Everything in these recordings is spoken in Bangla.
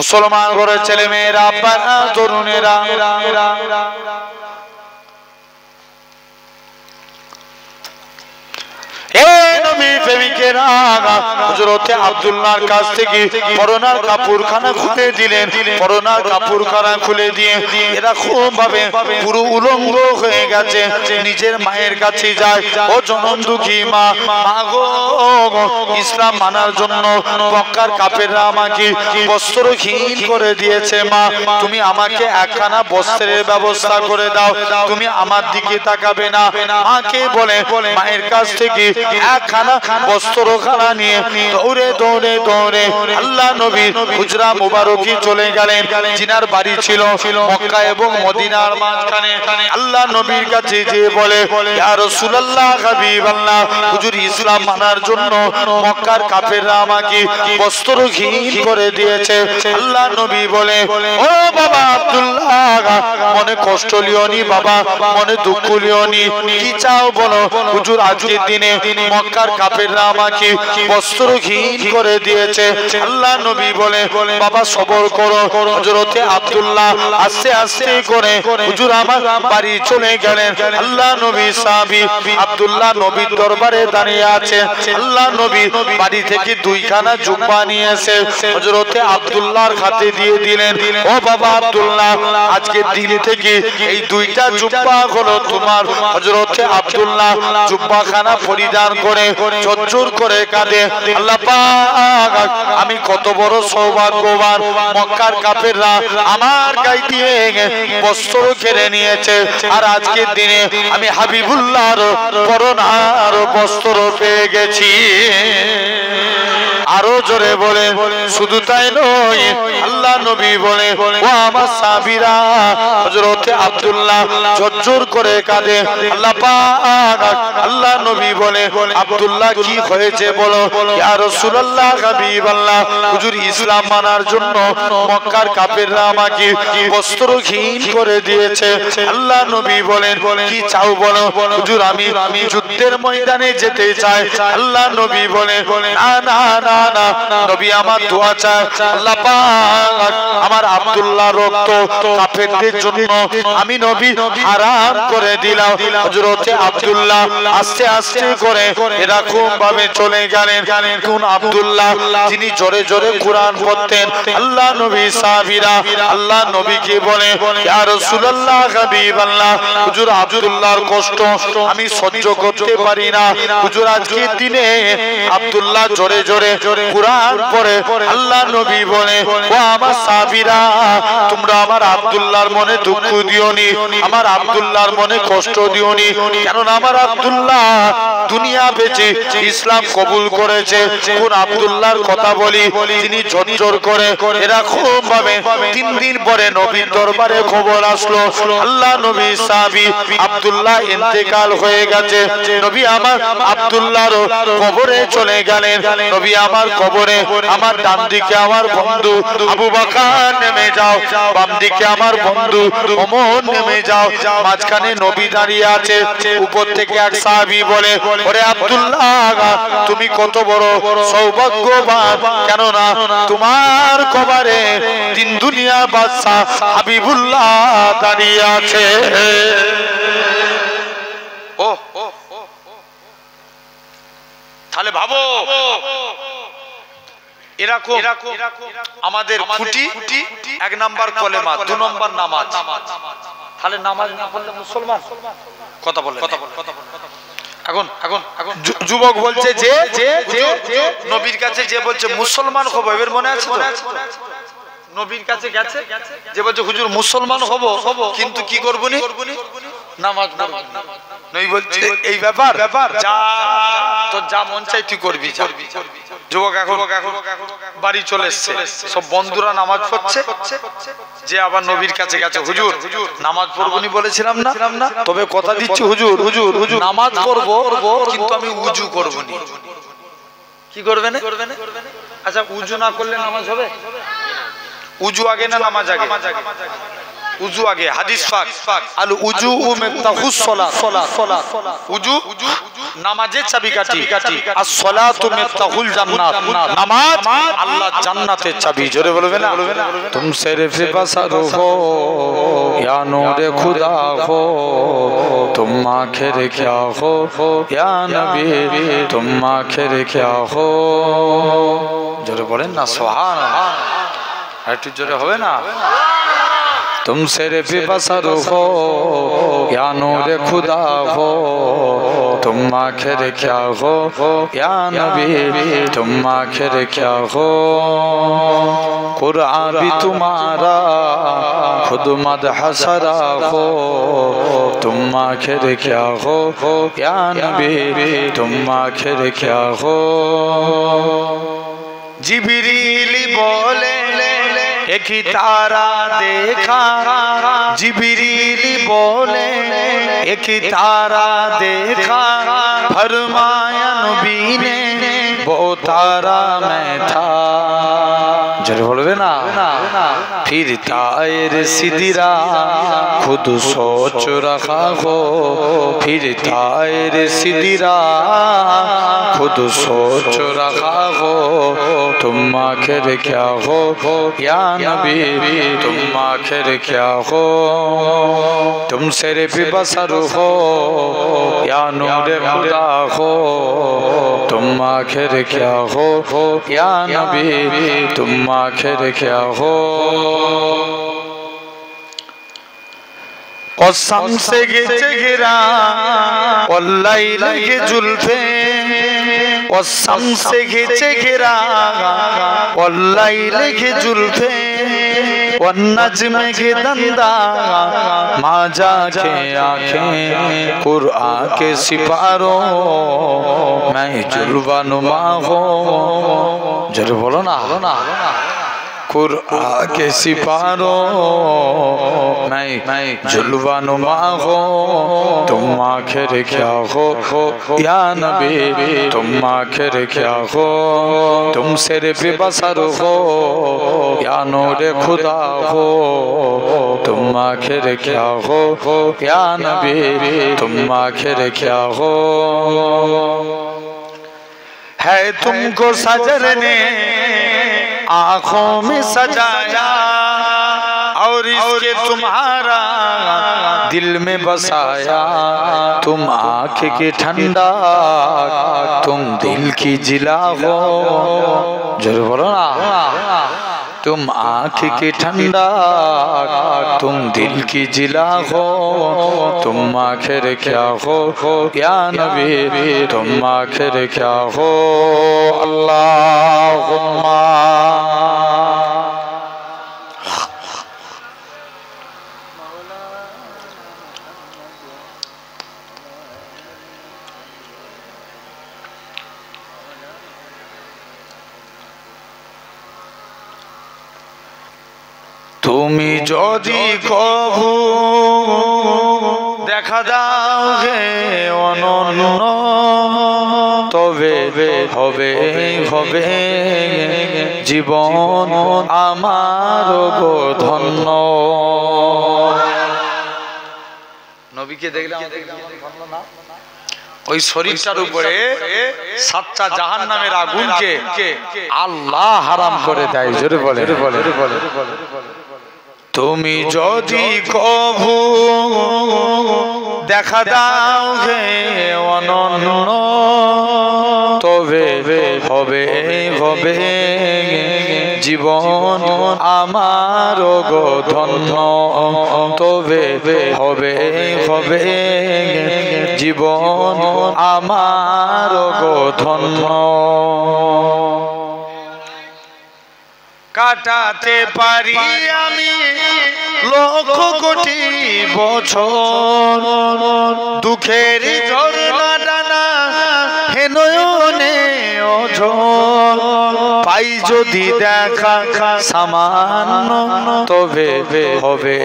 মুসলমান ঘরের ছেলে মেয়েরা, আব্বারা, তরুণেরা, হযরত আব্দুল্লাহর কাছ থেকে করোনার কাপড়খানা খুলে দিলেন। করোনার কাপড়খানা খুলে দিয়ে এরা খুব ভাবে পুরো উলঙ্গ হয়ে গেছে। নিজের মায়ের কাছে যায়, ও জনম দুঃখী মা, মাগো ইসলাম মানার জন্য মক্কার কাফেররা আমাকে বস্ত্রহীন করে দিয়েছে। মা, তুমি আমাকে একখানা বস্ত্রের ব্যবস্থা করে দাও, তুমি আমার দিকে তাকাবে না। মাকে বলে মায়ের কাছ থেকে একখানা বস্ত্রখানা নিয়ে দৌড়ে দৌড়ে দৌড়ে আল্লাহ নবী হুজরা মুবারকি চলে গেলেন। জিনার বাড়ি ছিল মক্কা এবং মদিনার মাঝখানে। আল্লাহ নবীর কাছে যেয়ে বলে, ইয়া রাসূলুল্লাহ, হাবিবাল্লাহ, হুজুর ইসলাম মানার জন্য মক্কার কাফেররা আমাকে বস্ত্রহীন করে দিয়েছে। আল্লাহ নবী বলে, ও বাবা আব্দুল্লাহ, মনে কষ্ট লিওনি বাবা, মনে দুঃখ লিওনি, কি চাও বলো। হুজুর আজকের দিনে মক্কার কাফেররা আমাকে বস্ত্রহীন করে দিয়েছে। আল্লাহ নবী বলে, বাবা সবর করো। হযরতে আব্দুল্লাহ আস্তে আস্তে করে হুজুর আমার বাড়ি চলে গেলেন। আল্লাহ নবী সাহাবী আব্দুল্লাহ নবীর দরবারে দাঁড়িয়ে আছে। আল্লাহ নবী বাড়ি থেকে দুইখানা জুব্বা নিয়ে এসে হযরতে আব্দুল্লাহর হাতে দিয়ে দিলেন। ও বাবা আব্দুল্লাহ, আজকের দিন থেকে এই দুইটা জুব্বা হলো তোমার। হযরতে আব্দুল্লাহ জুব্বাখানা পরিধান করে ঝরঝর করে কাঁদে, আল্লাহ পাক, আমি কত বড় সৌভাগ্যবান, মক্কার কাফেররা আমার গায়ে দিয়ে বস্ত্র কেড়ে নিয়েছে, আর আজকের দিনে আমি হাবিবুল্লাহর করোনার বস্ত্র পেয়ে গেছি। আরো জোরে বলে, শুধু তাই নয়, আল্লাহ নবী বলে, ও আমার সাহাবীরা, হযরতে আব্দুল্লাহ ঝরঝর করে কাঁদে, আল্লাহ পাক। আল্লাহ নবী বলে, আব্দুল্লাহ কি হয়েছে বলো। ইয়া রাসূলুল্লাহ, হাবিবাল্লাহ, হুজুর ইসলাম মানার জন্য মক্কার কাফেররা আমাকে বস্ত্রহীন করে দিয়েছে। আল্লাহ নবী বলেন, কি চাও বলো। হুজুর আমি যুদ্ধের ময়দানে যেতে চাই। আল্লাহ নবী বলে, না না না না, নবী আমার দোয়া চায়, আল্লাহ পাক আমার আব্দুল্লাহ রক্ত কাফেরদের জন্য আমি নবী হারাম করে দিলাম। হযরতে আব্দুল্লাহ আস্তে আস্তে করে এরকম ভাবে চলে গেলেন। কোন আব্দুল্লাহ যিনি জোরে জোরে কুরআন পড়তেন। আল্লাহ নবী সাহাবীরা আল্লাহ নবীকে বলে, ইয়া রাসূলুল্লাহ, হাবিবাল্লাহ, হুজুর আব্দুল্লাহর কষ্ট আমি সহ্য করতে পারি না। হুজুর আজকের দিনে আব্দুল্লাহ জোরে জোরে কুরআন পড়ে। আল্লাহ নবী বলে, ও আমার সাহাবীরা, তোমরা আমার আব্দুল্লাহর মনে দুঃখ দিওনি, আমার আব্দুল্লাহর মনে কষ্ট দিওনি, কারণ আমার আব্দুল্লাহ দুনিয়া বেঁচে ইসলাম কবুল করেছে। কোন আব্দুল্লাহর কথা বলি, তিনি ঝরঝর করে এরকম ভাবে 3 দিন পরে নবীর দরবারে খবর আসলো, আল্লাহ নবী সাহাবী আব্দুল্লাহ ইন্তেকাল হয়ে গেছে। নবী আমার আব্দুল্লাহর কবরে চলে গেলেন। নবী আমার কবরে আমার ডান দিকে আমার বন্ধু আবু বকর নেমে যাও, বাম দিকে আমার বন্ধু ওমর নেমে যাও, মাঝখানে নবী দাঁড়িয়ে আছে। উপর থেকে এক সাহাবী বলে, ওরে আব্দুল্লাহ, তুমি কত বড় সৌভাগ্যবান, কেননা তোমার কবরে তিন দুনিয়ার বাদশা হাবিবুল্লাহ দাঁড়িয়ে আছে। ও তাহলে ভাবো, এরকম আমাদের খুঁটি 1 নাম্বার কলেমা, 2 নাম্বার নামাজ। তাহলে নামাজ না পড়লে মুসলমান কথা বলে। এখন যুবক বলছে যে নবীর কাছে যে বলছে মুসলমান হবো, এবার মনে আছে তো? নবীর কাছে গেছে যে বলছে হুজুর মুসলমান হবো, কিন্তু কি করবো নি, নামাজ পড়বো। নবী বলছে এই ব্যাপার, যা তোর যা মন চাই তুই করবি। যুবক এখন বাড়ি চলে এসছে, সব বন্ধুরা নামাজ পড়ছে, যে আবার নবীর কাছে গেছে, হুজুর নামাজ পড়বনি বলেছিলাম না, তবে কথা দিচ্ছি হুজুর নামাজ পড়বো, কিন্তু আমি উজু করবো নি। কি করবে না? আচ্ছা, উজু না করলে নামাজ হবে? উজু আগে না নামাজ আগে? উজু আগে হাদিস পাক আল উজু মিফতাহুস সালাত উজু নামাজের চাবিকাঠি আর সালাতু মিফতাহুল জান্নাত নামাজ আল্লাহ জান্নাতের চাবি জোরে বলবে না তুম সিরফ বসর হো ইয়া নূরে খুদা হো तुम आखिर क्या हो या नबी तुम आखिर क्या हो जोरे बोलें ना सुभान अल्लाह ऐसे जोरे होवे ना तुम सिर्फ बसर हो या नूर खुदा हो तुम आखिर क्या हो या नबी तुम आखिर क्या हो कुरान भी तुम्हारा खुद मदह सरा हो तुम आखिर क्या हो या नबी तुम आखिर क्या हो जिब्रील बोले एक ही तारा देखा जिब्रील बोले एक ही तारा देखा फरमाया नबी ने वो तारा मैं था जरूर बोलबे ना फिर तायर सिदिरा खुद सोच रखा हो फिर तायर सिदिरा खुद सोच रखा हो तुम आखिर क्या हो या नबी तुम आखिर क्या हो तुम सिर्फ बसर हो या नूर खुदा हो तुम आखिर क्या हो या नबी तुम आखिर क्या हो कसम से गिरा वल्लैल के जुल्फे कसम से गिरा वल्लैल के जुल्फे वन्नज्म के दंदा माजा के आँखें कुरआन के सिपारों मैं जुल्वा नुमा हो जरूर बोलो ना कुरआन के सिपारों मैं जुल्वा नुमा हो तुम आखिर क्या हो या नबी तुम आखिर क्या हो तुम सिर्फ बसर हो या नूर खुदा हो तुम आखिर क्या हो या नबी तुम आखिर क्या हो है तुमको सजर ने आँखों में सजाया और इसके तुम्हारा दिल में बसाया तुम आँख के ठंडा तुम दिल की जिला हो जरूर बोलो ना तुम आँख की ठंडा तुम दिल की जिला हो तुम आखिर क्या हो या नबी तुम आखिर क्या हो अल्लाहुम्मा তুমি যদি কভু দেখা দাও হে অনন্য তবে হবে হবে জীবন আমার গো ধন্য নবীকে দেখলাম ধন্য না ওই শরীরটার উপরে সাতটা জাহান্নামের আগুনকে আল্লাহ হারাম করে দেয় জোরে বলে তুমি যদি কভু দেখা দাও হে অনন্য তবে হবে হবে জীবন আমার গো ধন্য তবে হবে হবে জীবন আমার গো ধন্য কাটাতে পারি আমি লক্ষ কোটি বছর দুঃখের ঝর্ণা ডানা হে নয়নে ওঝর পাই যদি দেখা সামান্য তবে হবে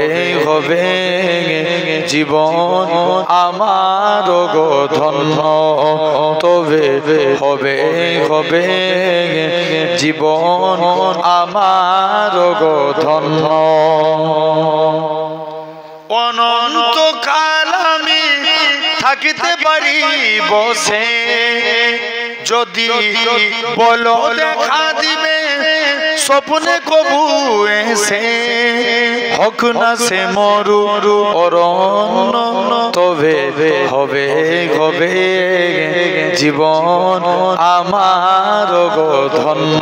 হবে জীবন আমার গো ধন্য তবে হবে হবে জীবন আমার গো ধন্য অনন্তকাল আমি থাকিতে পারি বসে, যদি বলো দেখা দিবে স্বপ্নে কবু এসে, হোক না সে মরু অরণ্য, তবে হবে হবে জীবন আমার গো ধন্য।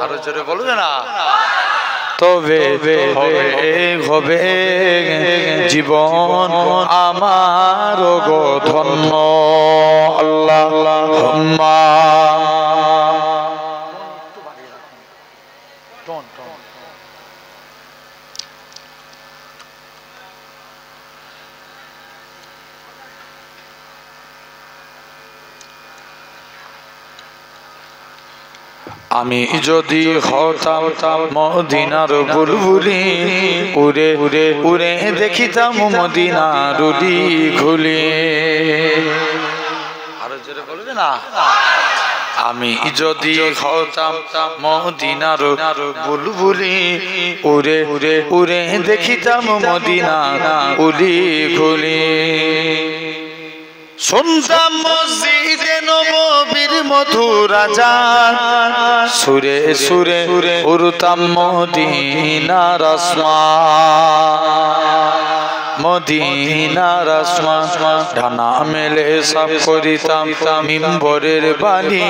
আরো জোরে বলবে না? তবে হবে হবে জীবন আমার গো ধন্য। আল্লাহুম্মা আমি যদি হতাম মদিনার বুলবুলি, উড়ে উড়ে উড়ে দেখিতাম মদিনার রুলি খুলে। আরো জোরে বলবে না? আমি যদি হতাম মদিনার বুলবুলি, উড়ে উড়ে উড়ে দেখিতাম মদিনার উলি খুলে। শুনতাম মসজিদে নববীর মধুর আযান, সুরে সুরে উড়তাম মদিনার আসমান, মদিনার আসমান। ডানা মেলে সাফ করিতাম মিম্বরের বালি,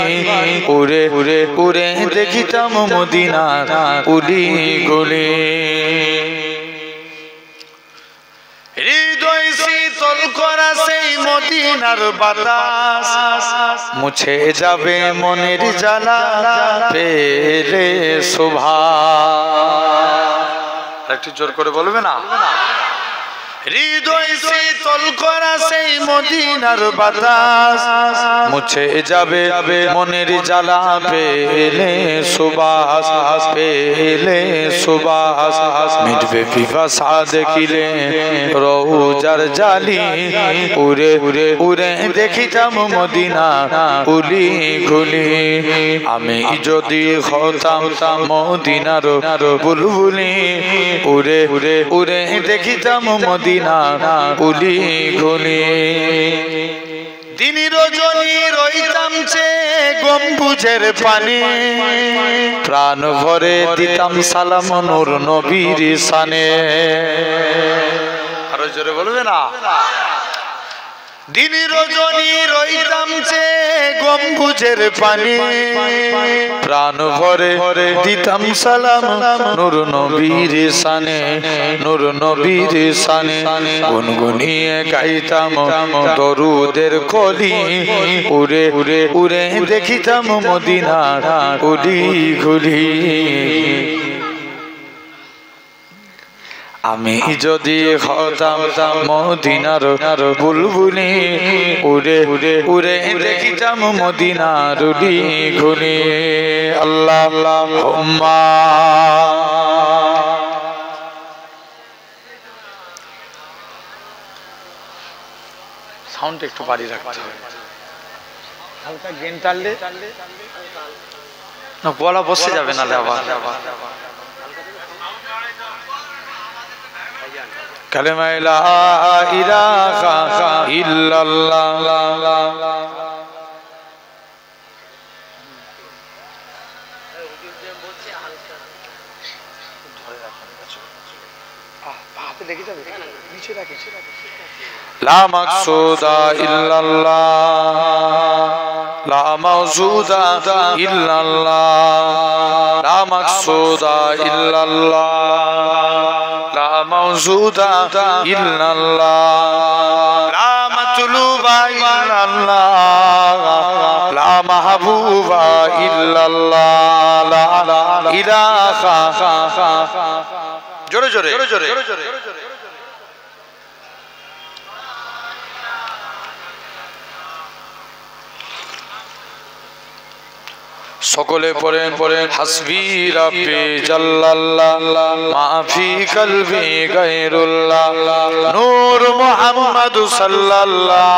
উড়ে উড়ে উড়ে দেখিতাম মদিনার উলি গলি। হৃদয় শীতল করা সেই মদিনার বাতাস, মুছে যাবে মনের জ্বালা পেলে শোভা। একটু জোর করে বলবে না? হৃদয় শীতল করা সেই মদিনার বাতাস, মুছে যাবে মনের জ্বালা পেলে সুবাস, পেলে সুবাস। মিটবে পিপাসা দেখিলে রওজার জালি, উড়ে উড়ে উড়ে দেখিতাম মদিনা উলি খুলি। আমি যদি হতাম মদিনার বুলবুলি, উড়ে উড়ে উড়ে দেখিতাম মদিনা উলি খুলি। দিন রজনী রইতাম চে গম্বুজের পানে, প্রাণ ভরে দিতাম সালাম নূর নবীর শানে। আরো জোরে বলবে না? দিন রজনী রইতাম চে গম্বুজের পানে, প্রাণ ভরে দিতাম সালাম নূর নবীর শানে, নূর নবীর শানে। গুনগুনিয়ে গাইতাম দরুদের কলি, উড়ে উড়ে উড়ে দেখিতাম মদিনার উলি খুলি। আমি যদি হতাম মদিনার বুলবুলি, উড়ে উড়ে উড়ে দেখিতাম মদিনার উলি খুলি। আল্লাহুম্মা সাউন্ড একটু বাড়িয়ে রাখতে হবে, হালকা গেন টানলে না গলা বসে যাবে না। কালেমা লা ইলাহা ইল্লাল্লাহ। লা মাকসুদা ইল্লাল্লাহ, লা মাওজুদা ইল্লাল্লাহ, লা মাকসুদা ইল্লাল্লাহ, লা মাওজুদা ইল্লাল্লাহ, লা মাতলুবা ইল্লাল্লাহ, লা মাহবুবা ইল্লাল্লাহ, লা ইলাহা। জোরে জোরে সকলে পড়েন পড়েন হাসবি রাব্বি জাল্লাল্লাহ, মাফি কলবি গায়রুল্লাহ, নূর মুহাম্মদ সাল্লাল্লাহ।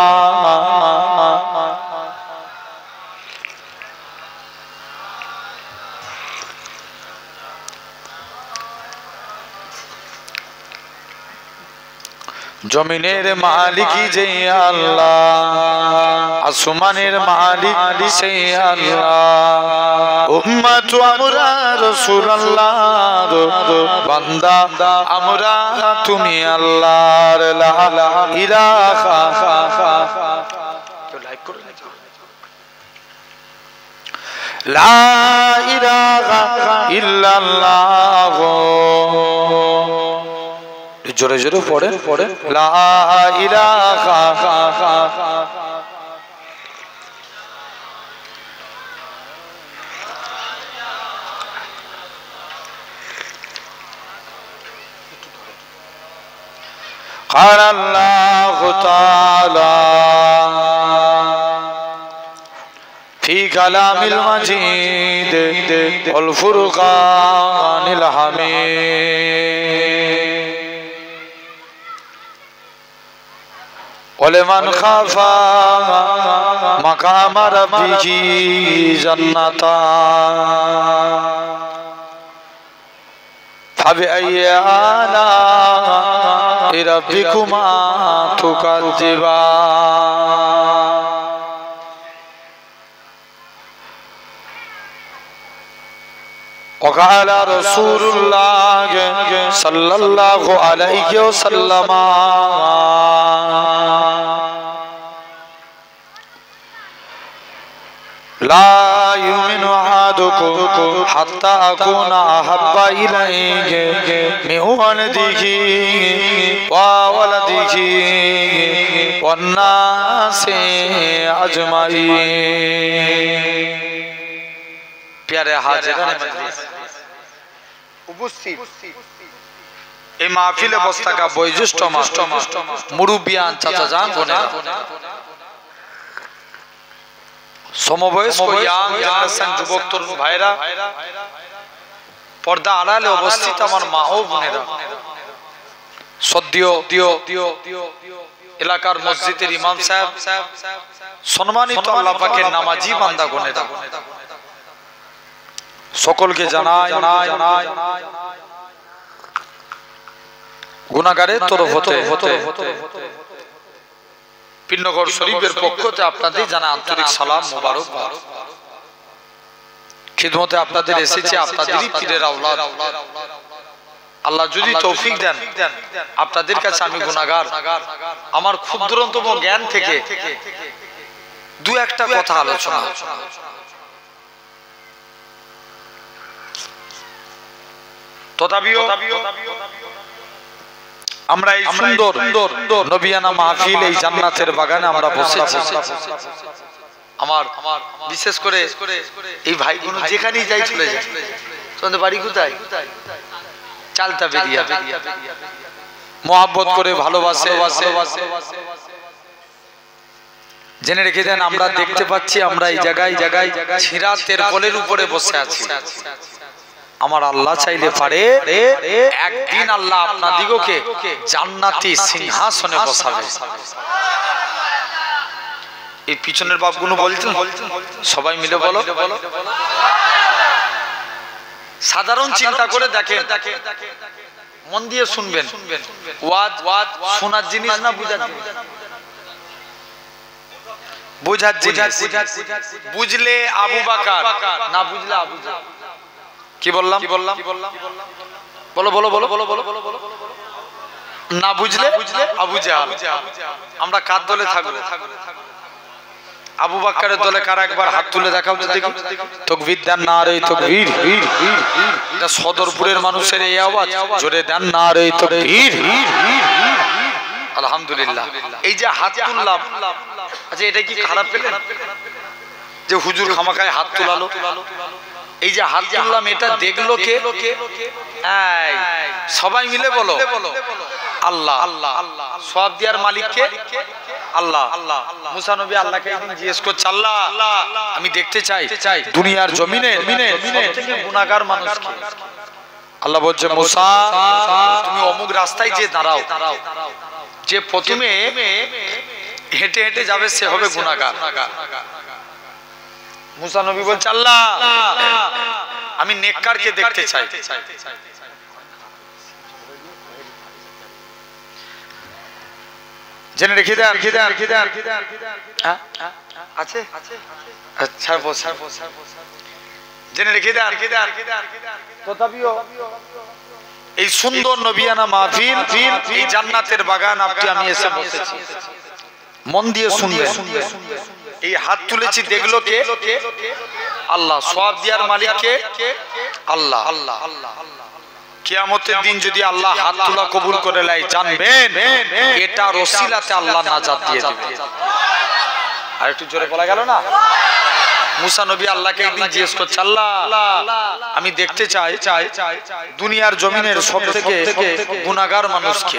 জমিনের মালিক যে আল্লাহ, আসমানের মালিক সেই আল্লাহ। উম্মত আমরা রাসূলুল্লাহর বান্দা, আমরা তুমি আল্লাহর লা ইলাহা লা ইলাহা ইল্লাল্লাহ। জোরে জোরে পড়ে লা ইলাহা। قال الله تعالى في كلام المجيد والفرقان الحميد ولمن خاف مقام ربه جنتان فبأي آلاء ربكما تكذبان وقال رسول الله صلى الله عليه وسلم لا يؤمن أحدكم حتى أكون أحب إليه من ولده وولده والناس أجمعين। प्यारे हाजिरान मजलिस উপস্থিত এই মাহফিলে বসতাকা বয়োজ্যেষ্ঠ মুরব্বিয়ান চাচাজান বোনেরা, সমবয়স্ক ইয়াং জেনারেশন যুবক তরুণ ভাইরা, পর্দা আড়ালে অবস্থিত আমার মা ও বোনেরা, সদ্য এলাকার মসজিদের ইমাম সাহেব, সম্মানিত আল্লাহ পাকের নামাজি বান্দা বোনেরা, সকলকে জানাই গুনাহগারের তরফ হতে পিন্নগর শরীফের পক্ষ থেকে আপনাদের জানা আন্তরিক সালাম মোবারক। খিদমতে আপনাদের এসেছে আপনাদেরই পীরের আওলাদ। আল্লাহ যদি তৌফিক দেন, আপনাদের কাছে আমি গুনাহগার, আমার ক্ষুদ্রতম জ্ঞান থেকে দু একটা কথা আলোচনা। তথাপিও আমরা এই সুন্দর নবিয়ানা মাহফিল, এই জান্নাতের বাগানে আমরা বসেছি। আমার বিশেষ করে এই ভাইগুলো যেখানেই যাই চলে যায়, তোমাদের বাড়ি কোথায়? চালতা বেরিয়া, মোহাব্বত করে ভালোবাসে। জেনে রেখে দেন, আমরা দেখতে পাচ্ছি আমরা এই জায়গায় ছিঁড়া তেরপলের উপরে বসে আছি। আমার আল্লাহ চাইলে পারে একদিন আল্লাহ আপনাদিগকে জান্নাতি সিংহাসনে বসাবে। এই পিছনের বাপগুলো বলছেন, সবাই মিলে বলো। সাধারণ চিন্তা করে দেখেন, মন দিয়ে শুনবেন, ওয়াজ শোনার জিনিস না বুঝার জিনিস? বুঝার জিনিস। বুঝলে আবু বকর, না বুঝলে আবু জাহল। কি বললাম? বলো। না বুঝলে আবু জাহল। আমরা কার দলে থাকবো? আবু বকরের দলে কারা? একবার হাত তুলে দেখাও তো দেখি। তাকবীর দেন, নারে তাকবীর। এটা সদরপুরের মানুষের এই আওয়াজ, জোরে দেন নারে তাকবীর। আলহামদুলিল্লাহ। এই যে হাত তুললাম, আচ্ছা এটা কি খারাপ পেলেন যে হুজুর খামাখায় হাত তুলালো? এই যে হাত তুললাম, এটা দেখলো কে? সবাই মিলে বলো আল্লাহ। সব দেওয়ার মালিক কে? আল্লাহ। মুসা নবী আল্লাহকে জিজ্ঞেস করছে, আল্লাহ আমি দেখতে চাই দুনিয়ার জমিনে সবথেকে গুনাহগার মানুষ কে? আল্লাহ বলছে, মুসা তুমি অমুক রাস্তায় যে দাঁড়াও, যে প্রথমে হেঁটে হেঁটে যাবে সে হবে গুনাহগার। মুসা নবী বলছে, আল্লাহ আমি নেককারকে দেখতে চাই। জেনে রেখে দেন। আছে আচ্ছা জেনে রেখে দেন। তথাপিও এই সুন্দর নবিয়ানা মাহফিল, এই জান্নাতের বাগান আপনি আমি এসে বসেছি, মন দিয়ে শুনবেন। এই হাত তুলেছি দেখলো কে? আল্লাহ। সওয়াব দেওয়ার মালিক কে? আল্লাহ। কিয়ামতের দিন যদি আল্লাহ হাত তোলা কবুল করে নেয়, জানবেন এটা ওসিলাতে আল্লাহ নাজাত দিয়ে দিবে। আর একটু জোরে বলা গেল না? মুসা নবী আল্লাহকে একদিন জিজ্ঞেস করছে, আল্লাহ আমি দেখতে চাই দুনিয়ার জমিনের সবথেকে গুনাহগার মানুষকে।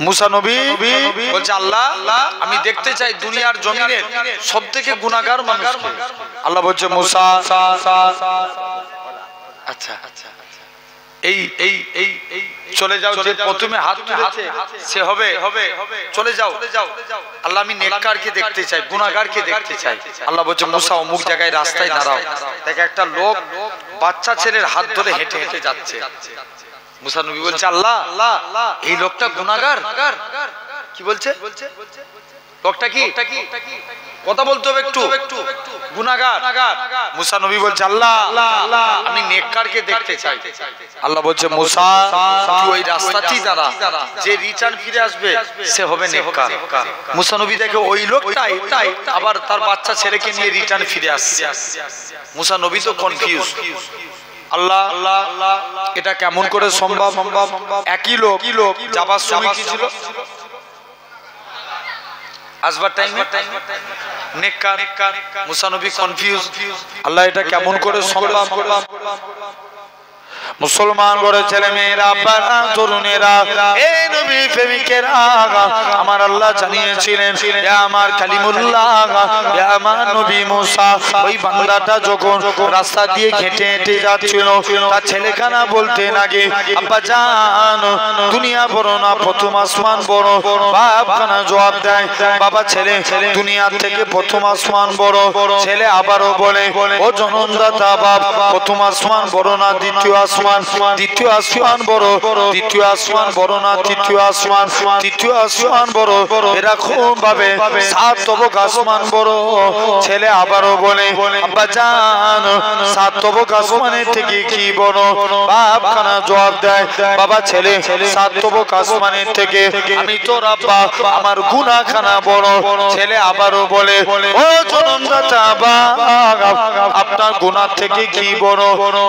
মুসা নবী বলছে, আল্লাহ আমি দেখতে চাই দুনিয়ার জমিনের সবথেকে গুনাহগার মানুষকে। আল্লাহ বলছে, মুসা আচ্ছা এই এই এই চলে যাও, যে প্রথমে হাত তুলেছে সে হবে, চলে যাও। আল্লাহ আমি নেককারকে দেখতে চাই, গুনাহগারকে দেখতে চাই। আল্লাহ বলছে, মুসা অমুক জায়গায় রাস্তায় দাঁড়াও, দেখে একটা লোক বাচ্চা ছেলের হাত ধরে হেঁটে হেঁটে যাচ্ছে। মুসা নবী বলছে, আল্লাহ এই লোকটা গুনাহগার। কি বলছে? লোকটা কি? কথা বলতে হবে একটু। গুনাহগার। মুসা নবী বলছে, আল্লাহ আমি নেককারকে দেখতে চাই। আল্লাহ বলছে, মুসা তুই ওই রাস্তাতেই দাঁড়া, যে রিটার্ন ফিরে আসবে সে হবে নেককার। মুসা নবী দেখে ওই লোকটাই আবার তার বাচ্চা ছেলেকে নিয়ে রিটার্ন ফিরে আসছে। মুসা নবী তো কনফিউজ, আল্লাহ এটা কেমন করে সম্ভব? একই লোক যাবার সময় কি ছিল? আসবার টাইমে নেককার। মুসা নবী কনফিউজ, আল্লাহ এটা কেমন করে সম্ভব? মুসলমান ঘরে ছেলে মেয়েরা, বাবা তরুণেরা, এই নবী প্রেমিকেরা, আমার আল্লাহ জানিয়েছিলেন আমার কালিমুল্লাহ, আমার নবী মুসা, ওই বান্দাটা যখন রাস্তা দিয়ে হেঁটে হেঁটে যাচ্ছিল, তার ছেলেখানা বলতে লাগে, আব্বা জান দুনিয়া বড় না প্রথম আসমান বড়? বাপখানা জবাব দেয়, বাবা ছেলে দুনিয়ার থেকে প্রথম আসমান বড়। ছেলে আবারও বলে, ও জনমদাতা বাপ, প্রথম আসমান বড় না দ্বিতীয় আসমান? দ্বিতীয় আসমান বড়। দ্বিতীয় আসমান বড় না তৃতীয় আসমান? তৃতীয় আসমান বড়। এরকম ভাবে সাত তবক আসমান বড়। ছেলে আবারও বলে, আব্বা জান সাত তবক আসমানের থেকে কি বড়? বাপখানা জবাব দেয়, বাবা ছেলে সাত তবক আসমানের থেকে আমি তোর আব্বা, আমার গুনাহখানা বড়। ছেলে আবারও বলে, ও জনমদাতা বাপ, আপনার গুনাহ থেকে কি বড়?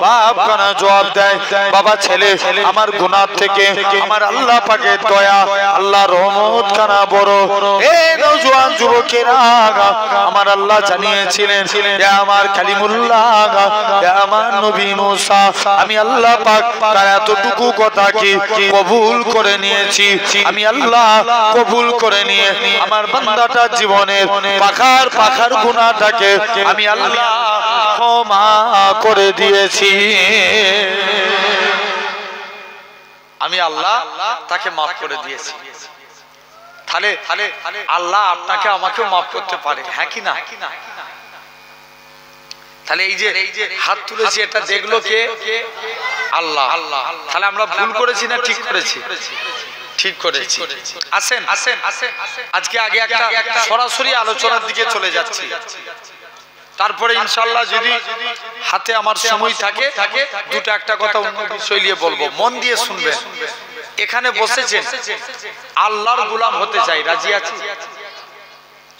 বাপখানা জবাব দেয়, বাবা ছেলে আমার গুনাহ থেকে আমার আল্লাহ পাকের দয়া, আল্লাহ রহমত খানা বড়। এই নওজোয়ান যুবকেরা, আমার আল্লাহ জানিয়েছিলেন আমার কালিমুল্লাহ, আমার নবী মুসা, আমি আল্লাহ পাক তার এতটুকু কথাকে কবুল করে নিয়েছি। আমি আল্লাহ কবুল করে নিয়ে আমার বান্দাটার জীবনের পাখার গুনাহটাকে আমি আল্লাহ ক্ষমা করে দিয়েছি। আমি আল্লাহ তাকে মাফ করে দিয়েছি। তাহলে আল্লাহ আপনাকে আমাকেও মাফ করতে পারে, হ্যাঁ কি না? তাহলে এই যে হাত তুলেছি এটা দেখলো কে? আল্লাহ। তাহলে আমরা ভুল করেছি না ঠিক করেছি? ঠিক করেছি। আসেন আজকে আগে একটা সরাসরি আলোচনার দিকে চলে যাচ্ছি, তারপরে ইনশাআল্লাহ যদি হাতে আমার সময় থাকে দুটো একটা কথা অন্য বিষয় নিয়ে বলবো, মন দিয়ে শুনবেন। এখানে বসেছেন আল্লাহর গোলাম হতে চাই, রাজি আছি?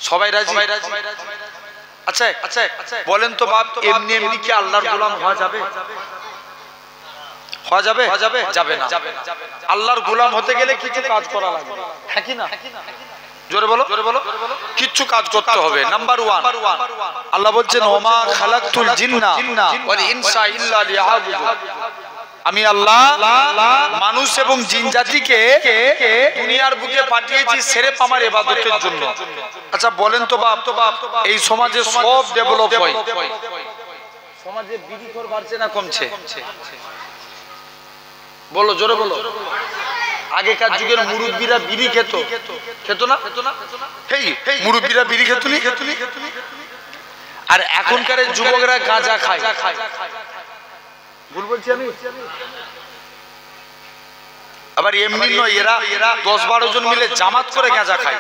সবাই রাজি? আচ্ছা বলেন তো বাপ, এমনি এমনি কি আল্লাহর গোলাম হওয়া যাবে? হওয়া যাবে? যাবে না। আল্লাহর গোলাম হতে গেলে কিছু কাজ করা লাগবে, হ্যাঁ কি না? জোরে বলো। কিচ্ছু কাজ করতে হবে। নাম্বার 1, আল্লাহ বলছেন ওমা খালাকতুল জিন্না ওয়াল ইনসা ইল্লা লিয়াবুদুন। আমি আল্লাহ মানুষ এবং জিন জাতিকে দুনিয়ার বুকে পাঠিয়েছি সেরেফ আমার ইবাদতের জন্য। আচ্ছা বলেন তো বাপ, এই সমাজে সব ডেভেলপ হয়, সমাজে বিড়িখোর বাড়ছে না কমছে? বলো, জোরে বলো। আগেকার যুগের মুরব্বীরা বিড়ি খেত না? মুরব্বীরা বিড়ি খেত নি? আর এখনকার যুবকরা গাঁজা খায়। ভুল বলছি আমি? আবার এমনি নয়, এরা 10-12 জন মিলে জামাত করে গাঁজা খায়।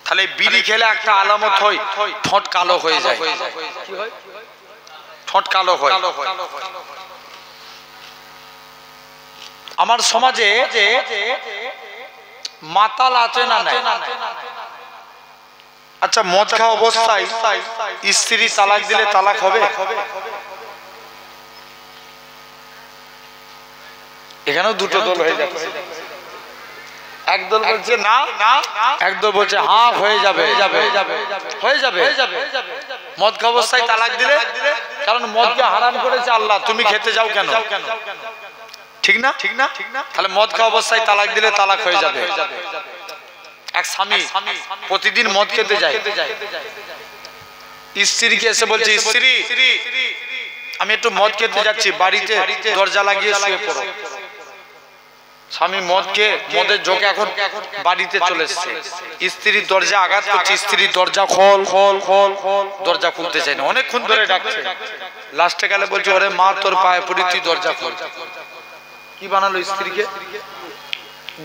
তাহলে বিড়ি খেলে একটা আলামত হয়, ঠোঁট কালো হয়ে যায়। কি হয়? ঠোঁট কালো হয়। আমার সমাজে মাতাল আছে না নাই? আচ্ছা, মদ খাওয়া অবস্থায় স্ত্রী তালাক দিলে তালাক হবে? এখানেও দুটো দল হয়ে যাচ্ছে। একদল বলছে না, একদল বলছে হ্যাঁ হয়ে যাবে, হয়ে যাবে। মদ খাওয়া অবস্থায় তালাক দিলে, কারণ মদকে হারাম করেছে আল্লাহ, তুমি খেতে যাও কেন? ঠিক না? তাহলে মদ খাওয়া অবস্থায় তালাক দিলে তালাক হয়ে যাবে। এক স্বামী প্রতিদিন মদ খেতে যায়, স্ত্রীকে এসে বলছে, স্ত্রী আমি একটু মদ খেতে যাচ্ছি, বাড়িতে দরজা লাগিয়ে শুয়ে পড়ো। স্বামী মদের জোকে এখন বাড়িতে চলে এসছে, স্ত্রীর দরজা আঘাত করছে, স্ত্রী দরজা খোল, দরজা খুলতে চায় না, অনেকক্ষণ ধরে ডাকছে। লাস্টে গেলে বলছে, ওরে মা তোর পায়ে পড়ি, তুই দরজা খোল। কি বানালো স্ত্রীকে?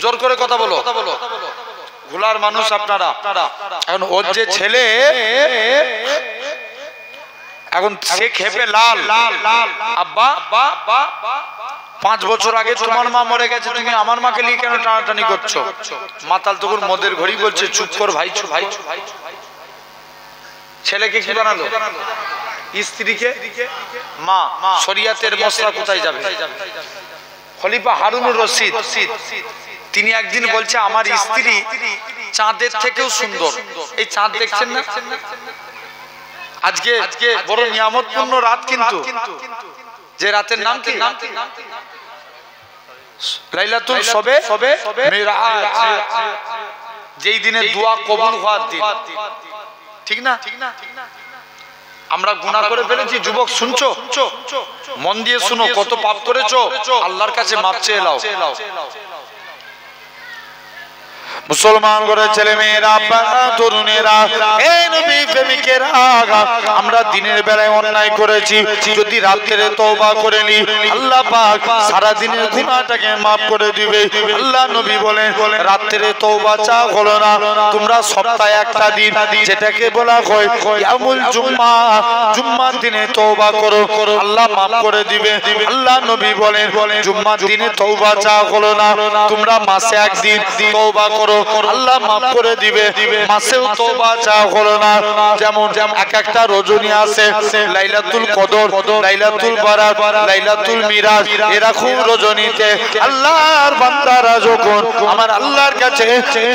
জোর করে কথা বলো। ভোলার মানুষ আপনারা। এখন ওর যে ছেলে, এখন সে খেপে লাল, আব্বা 5 বছর আগে তোমার মা মরে গেছে, তুমি আমার মাকে নিয়ে কেন টানাটানি করছো? মাতাল তখন মদের ঘড়ি বলছে, চুপ কর ভাই। ছেলেকে কি বানালো? স্ত্রীকে মা। শরিয়াতের মশলা কোথায় যাবে? খলিফা হারুনুর রশিদ তিনি একদিন বলছে, আমার স্ত্রী চাঁদের থেকেও সুন্দর। এই চাঁদ দেখছেন না? আজকে বড় নিয়ামতপূর্ণ রাত, কিন্তু যে রাতের নাম কি? লাইলাতুল শবে মিরাজ, যেই দিনে দোয়া কবুল হওয়ার দিন। ঠিক না? আমরা গুনাহ করে ফেলেছি। যুবক শুনছো? মন দিয়ে শুনো, কত পাপ করেছো, আল্লাহর কাছে মাপ চেয়ে নাও। মুসলমান করে ছেলে মেয়েরা, তরুণেরা, এই নবী প্রেমিকেরা, আমরা দিনের বেলায় অন্যায় করেছি, যদি রাত্রে তওবা করে নি, আল্লাহ পাক সারা দিনের গুনাহটাকে মাফ করে দিবে। আল্লাহ নবী বলেন, রাত্রে তওবা চা হলো না, তোমরা সপ্তাহে একটা দিন, যেটাকে বলা হয় ইয়ামুল জুম্মা, জুম্মার দিনে তওবা করো, আল্লাহ মাফ করে দিবে। আল্লাহ নবী বলেন, জুম্মার দিনে তওবা চা হলো না, তোমরা মাসে একদিন তওবা করো, আল্লাহ মাফ করে দিবে। মাসেও তওবা চা হলো না, যেমন এক একটা রজনী আছে, লাইলাতুল কদর, লাইলাতুল বারাত, লাইলাতুল মিরাজ, এরকম রজনীতে আল্লাহর বান্দারা যখন আমার আল্লাহর কাছে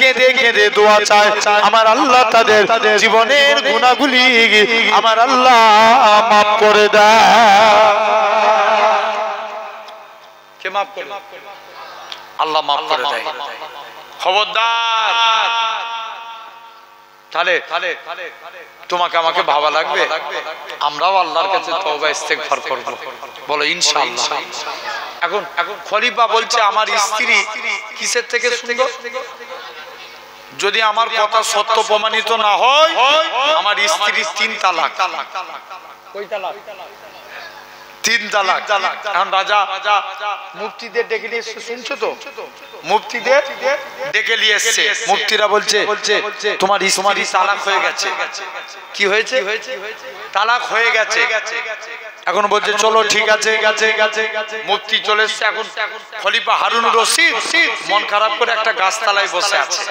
কেঁদে কেঁদে দোয়া চায়, আমার আল্লাহ তাদের জীবনের গুনাহগুলি আমার আল্লাহ মাফ করে দেয়। কে মাফ করে? আল্লাহ মাফ করে দেয়। খবরদার। তাহলে তোমাকে আমাকে ভাবা লাগবে, আমরাও আল্লাহর কাছে তওবা ইস্তেগফার করব, বলো ইনশাআল্লাহ। এখন খলিফা বলছে, আমার স্ত্রী কিসের থেকে সুন্দর? যদি আমার কথা সত্য প্রমাণিত না হয়, আমার স্ত্রী 3 তালাক। কয় তালাক? 3 তালাক। এখন রাজা মুফতিদের ডেকে নিয়ে এসে, শুনছো তো? মুফতিদের ডেকে নিয়ে এসছে, মুফতিরা বলছে তোমার স্ত্রী তালাক হয়ে গেছে। কি হয়েছে? তালাক হয়ে গেছে। এখন বলছে চলো ঠিক আছে। মুফতি চলে এসছে। এখন খলিফা হারুনুর রশিদ মন খারাপ করে একটা গাছতলায় বসে আছে,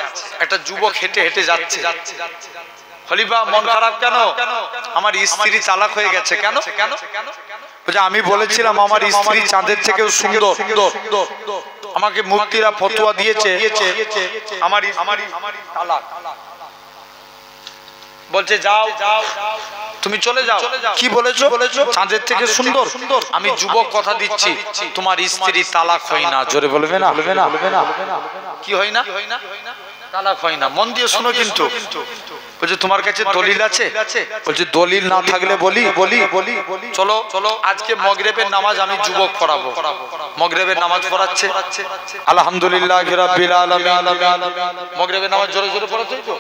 একটা যুবক হেঁটে হেঁটে যাচ্ছে। খলিফা মন খারাপ কেন? আমার স্ত্রী তালাক হয়ে গেছে। কেন? আমি বলেছিলাম আমার স্ত্রী চাঁদের থেকেও সুন্দর। আমাকে মুফতিরা ফতোয়া দিয়েছে আমার তালাক। বলছে যাও তুমি চলে যাও। কি বলেছো? চাঁদের থেকে সুন্দর। আমি যুবক কথা দিচ্ছি, তোমার স্ত্রী তালাক হয় না। জোরে বলবে না? কি হয় না? তালাক হয় না। মন দিয়ে শুনো কিন্তু। বলছে তোমার কাছে দলিল আছে? বলছে দলিল না থাকলে বলি। চলো আজকে মাগরিবের নামাজ আমি যুবক পড়াবো। মাগরিবের নামাজ পড়াচ্ছে, আলহামদুলিল্লাহি রাব্বিল আলামিন। মাগরিবের নামাজ জোরে জোরে পড়াচ্ছে তো?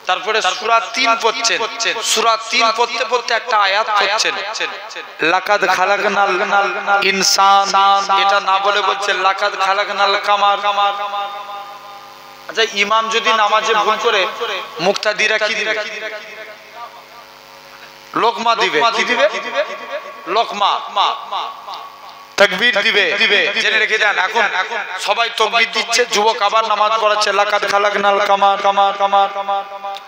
তারপরে সূরা 3 পড়ছেন, সূরা 3 পড়তে পড়তে একটা আয়াত পড়ছেন, লাকাদ খালাকনাল ইনসান, এটা না বলে বলছে লাকাদ খালাকনাল কামার। আচ্ছা ইমাম যদি নামাজে ভুল করে মুক্তাদিরা কি দিবে? লোকমা দিবে। কি দিবে? লোকমা, তাকবীর দিবে। জেনে রেখে দেন, এখন সবাই তাকবীর দিচ্ছে, যুবক আবার নামাজ পড়াচ্ছে লাকাদ খালাকনাল কামার,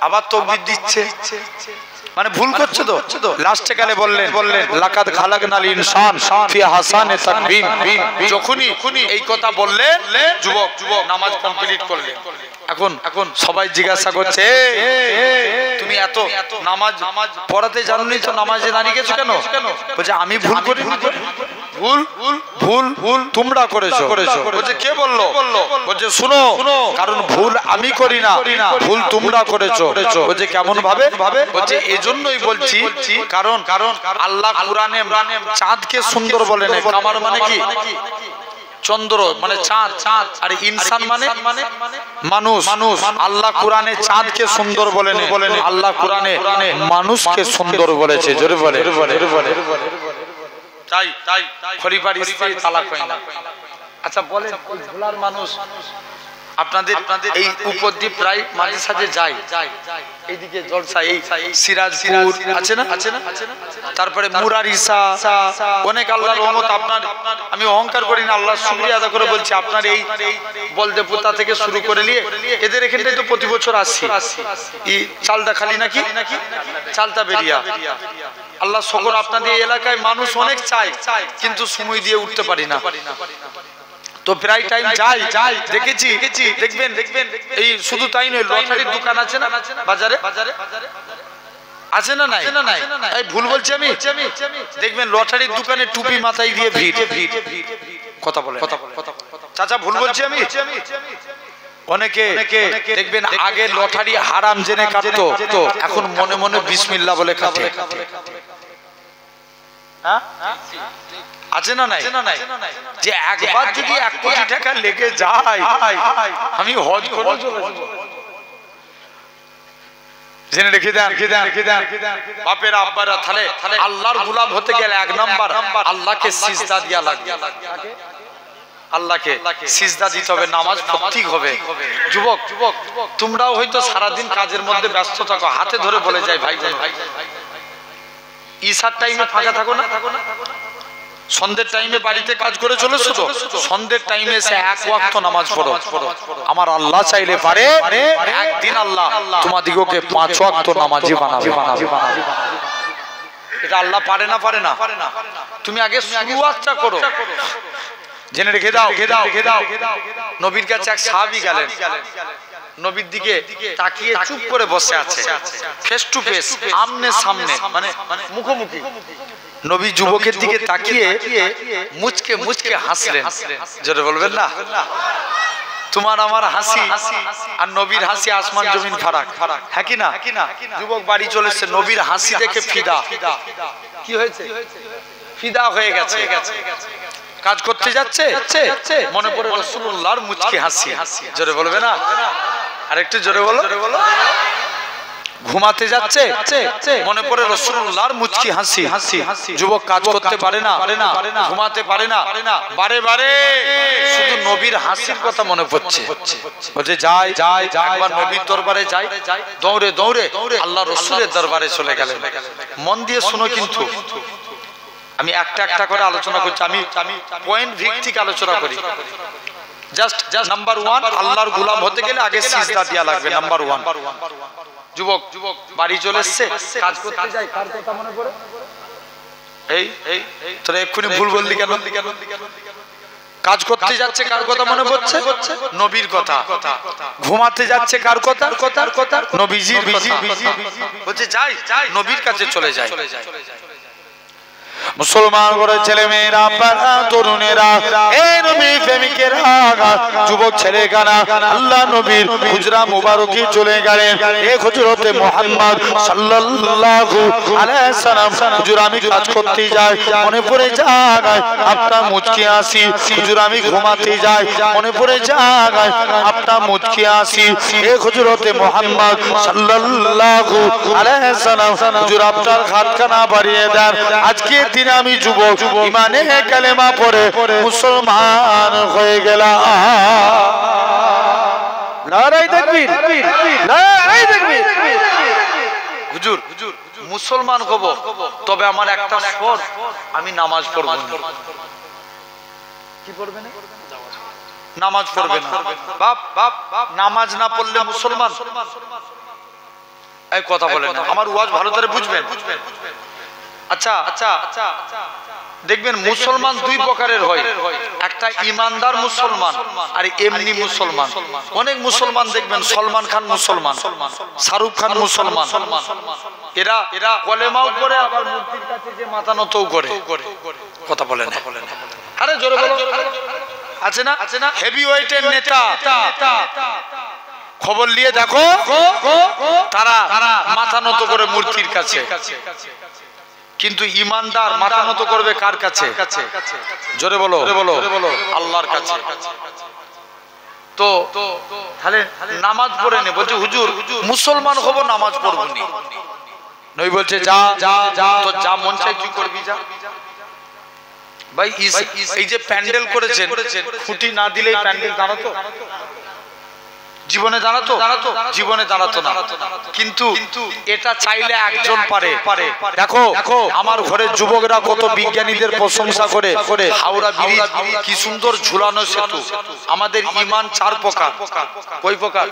আবার তাকবীর দিচ্ছে, মানে ভুল করছে তো। লাস্টে কালে বললেন লাকাদ খালাকনাল ইনসান ফি হাসানে তাকবীর। যখনই এই কথা বললেন যুবক নামাজ কমপ্লিট করলেন। এখন সবাই জিজ্ঞাসা করছে তুমি এত নামাজ পড়াতে জানোনি তো নামাজে দাঁড়িয়ে গেছো কেন? বলছে আমি ভুল করিনি। ভুল তোমরা করেছো। বলছে কে বললো? বলছে শুনো, কারণ ভুল আমি করি না, ভুল তোমরা করেছো। বলছে কেমন ভাবে? বলছে এজন্যই বলছি, কারণ আল্লাহ কুরআনে চাঁদকে সুন্দর বলেন, কামার মানে কি? চন্দ্র মানে চাঁদ, আর ইনসান মানে মানুষ। আল্লাহ কুরআনে চাঁদকে সুন্দর বলেন, আল্লাহ কুরআনে মানুষকে সুন্দর বলেছে। জোরে বলে। তাই খলিফার স্ত্রী তালাক হয় না। আচ্ছা বলেন ভোলার মানুষ আপনাদের এই উপদ্বীপ প্রায় মাঝে সাঝে যায়, এইদিকে জলসা, এই সিরাজপুর আছে না, তারপরে মুরারিসা, অনেক আল্লাহর রহমত। আপনার আমি অহংকার করি না, আল্লাহর শুকরিয়া আদা করে বলছি, আপনার এই বলদেবতা থেকে শুরু করে নিয়ে এদের এখানটাই তো প্রতি বছর আসছি। এই চালদা খালি নাকি চালতা বেরিয়া, আল্লাহ শকর আপনাদের এই এলাকায় মানুষ অনেক চায়, কিন্তু সময় দিয়ে উঠতে পারি না। তো প্রায় টাইম যাই দেখেছি, দেখবেন এই শুধু তাই নয়, লটারির দোকান আছে না বাজারে, আছে না নাই? এই ভুল বলছি আমি? দেখবেন লটারির দোকানে টুপি মাথায় দিয়ে ভিড়। কথা বলে চাচা, ভুল বলছি আমি? অনেকে দেখবেন আগে লটারি হারাম জেনে কাটতো, এখন মনে মনে বিসমিল্লাহ বলে কাটে। আছে না নাই? যে একবার যদি 1 কোটি টাকা লেগে যায়, আমি হজ করে জেনে রেখে দেন। বাপেরা আব্বারা, তাহলে আল্লাহর গোলাম হতে গেলে 1 নাম্বার আল্লাহকে সিজদা দিয়া লাগবে। আল্লাহকে সিজদা দিতে হবে, নামাজ পড়তেই হবে। যুবক তোমরাও হয়তো সারাদিন কাজের মধ্যে ব্যস্ত থাকো, হাতে ধরে বলে যায় ভাই ঈশার টাইমে ফাঁকা থাকো না, সন্ধ্যের টাইমে বাড়িতে কাজ করে চলেছো তো, সন্ধ্যের টাইমে এসে 1 ওয়াক্ত নামাজ পড়ো। আমার আল্লাহ চাইলে পারে একদিন আল্লাহ তোমাদিগকে 5 ওয়াক্ত নামাজি বানাবে। এটা আল্লাহ পারে না? তুমি আগে শুরুয়াতটা করো। জেনে রেখে দাও। নবীর কাছে এক সাহাবী গেলেন, নবীর দিকে তাকিয়ে চুপ করে বসে আছে, ফেস টু ফেস, আমনে সামনে, মানে মুখোমুখি। নবী যুবকের দিকে তাকিয়ে মুচকে হাসলেন। জোরে বলবেন না? তোমার আমার হাসি আর নবীর হাসি আসমান জমিন ফারাক, হ্যাঁ কি না? যুবক বাড়ি চলেছে, নবীর হাসি দেখে ফিদা। কি হয়েছে? ফিদা হয়ে গেছে। কাজ করতে যাচ্ছে, মনে পড়ে রাসূলুল্লাহর মুচকি হাসি। জোরে বলবে না? আরেকটু জোরে বলো। ঘুমাতে যাচ্ছে, মনে পড়ে রাসূলুল্লাহর মুচকি হাসি। যুবক কাজ করতে পারে না, ঘুমাতে পারে না, বারে শুধু নবীর হাসির কথা মনে পড়ছে। বলছে যাই একবার নবীর দরবারে যাই, দৌড়ে আল্লাহ রাসূলের দরবারে চলে গেলেন। মন দিয়ে শুনো, কিন্তু আমি একটা করে আলোচনা করছি, আমি পয়েন্ট ভিত্তিক আলোচনা করি। জাস্ট নাম্বার 1, আল্লাহর গোলাম হতে গেলে আগে সিজদা দেয়া লাগবে, নাম্বার 1। যুবক বাড়ি চলে এসেছে, কাজ করতে যায়, কার কথা মনে পড়ে? এই তোরা এক্ষুনি ভুল বললি কেন? কাজ করতে যাচ্ছে, কার কথা মনে পড়ছে? নবীর কথা। ঘুমাতে যাচ্ছে, কার কথা? নবীজির কথা। বলছে যাই নবীর কাছে চলে যায়। মুসলমান করে ছেলে মেয়েরা তরুণেরা এই নবী প্রেমিকেরা যুবক ছেলে গানা আল্লাহ নবীর হুজরা মুবারকে চলে গেলেন এই হযরতে মুহাম্মদ সাল্লাল্লাহু আলাইহি সাল্লাম হুজুর আমি কাজ করতে যাই মনে পড়ে যায় আপনার মুচকি আসি হুজুর আমি ঘুমাতে যাই মনে পড়ে যায় আপনার মুচকি আসি এই হযরতে মুহাম্মদ সাল্লাল্লাহু আলাইহি সাল্লাম হুজুর আপনার হাতখানা বাড়িয়ে দেন আজকে দিন আমি যুবক ঈমানে কালেমা পড়ে মুসলমান হয়ে গেলাম নারায়ে তাকবীর নারায়ে তাকবীর হুজুর মুসলমান হব তবে আমার একটা শর্ত আমি নামাজ পড়ব না কি পড়বে না নামাজ পড়বে না বাপ নামাজ না পড়লে মুসলমান এই কথা বলেন আমার ওয়াজ ভালো করে বুঝবেন আচ্ছা দেখবেন মুসলমান দুই প্রকারের হয় একটা ঈমানদার মুসলমান আর এমনি মুসলমান অনেক মুসলমান দেখবেন সলমান খান মুসলমান শাহরুখ খান মুসলমান এরা কলেমাও করে আবার মূর্তির কাছে যে মাথা নতও করে কথা বলেন আরে জোরে বলো আছে না হেভি ওয়েটের নেতা খবর নিয়ে দেখো তারা মাথা নত করে মূর্তির কাছে কিন্তু ঈমানদার মাথা নত করবে কার কাছে জোরে বলো আল্লাহর কাছে তো তাহলে নামাজ পড়ে নে বলছে হুজুর মুসলমান হব নামাজ পড়ব নি নই বলছে যা তো যা মন চাই তুই করবি যা ভাই এই যে প্যান্ডেল করেছেন খুঁটি না দিলেই প্যান্ডেল দাঁড়াতো জীবনে দাঁড়াতো জীবনে দাঁড়াতো না কিন্তু এটা চাইলে একজন পারে দেখো আমার ঘরের যুবকরা কত বিজ্ঞানীদের প্রশংসা করে হাওড়া ব্রিজ কি সুন্দর ঝুলানো সেতু আমাদের ঈমান চার প্রকার কয় প্রকার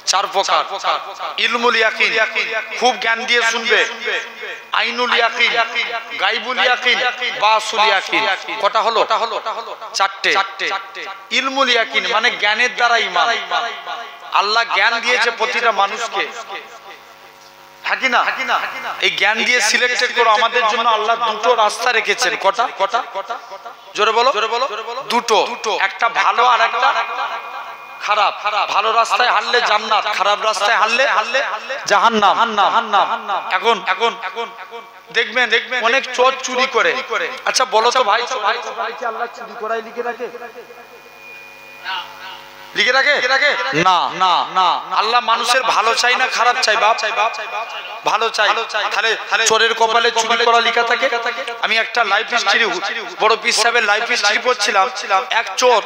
চার প্রকার ইলমুল ইয়াকিন খুব জ্ঞান দিয়ে শুনবে আইনুল ইয়াকিন গায়বুল ইয়াকিন বাসুল ইয়াকিন কটা হলো চারটে ইলমুল ইয়াকিন মানে জ্ঞানের দ্বারা ঈমান আল্লাহ জ্ঞান দিয়েছে প্রতিটা মানুষকে হাকি না এই জ্ঞান দিয়ে সিলেক্টেড করে আমাদের জন্য আল্লাহ দুটো রাস্তা রেখেছেন কটা জোরে বলো দুটো একটা ভালো আর একটা খারাপ ভালো রাস্তায় হারলে জান্নাত খারাপ রাস্তায় হারলে জাহান্নাম এখন দেখবেন অনেক চোর চুরি করে আচ্ছা বলো তো ভাই আল্লাহ চুরি করাই লিখে রাখে না আল্লাহ মানুষের ভালো চাই না খারাপ চাই বাপ ভালো চাই তাহলে চোরের কপালে চুরি করা লেখা থাকে আমি একটা লাইফ হিস্ট্রি বড় পীর সাহেবের লাইফ হিস্ট্রি পড়ছিলাম এক চোর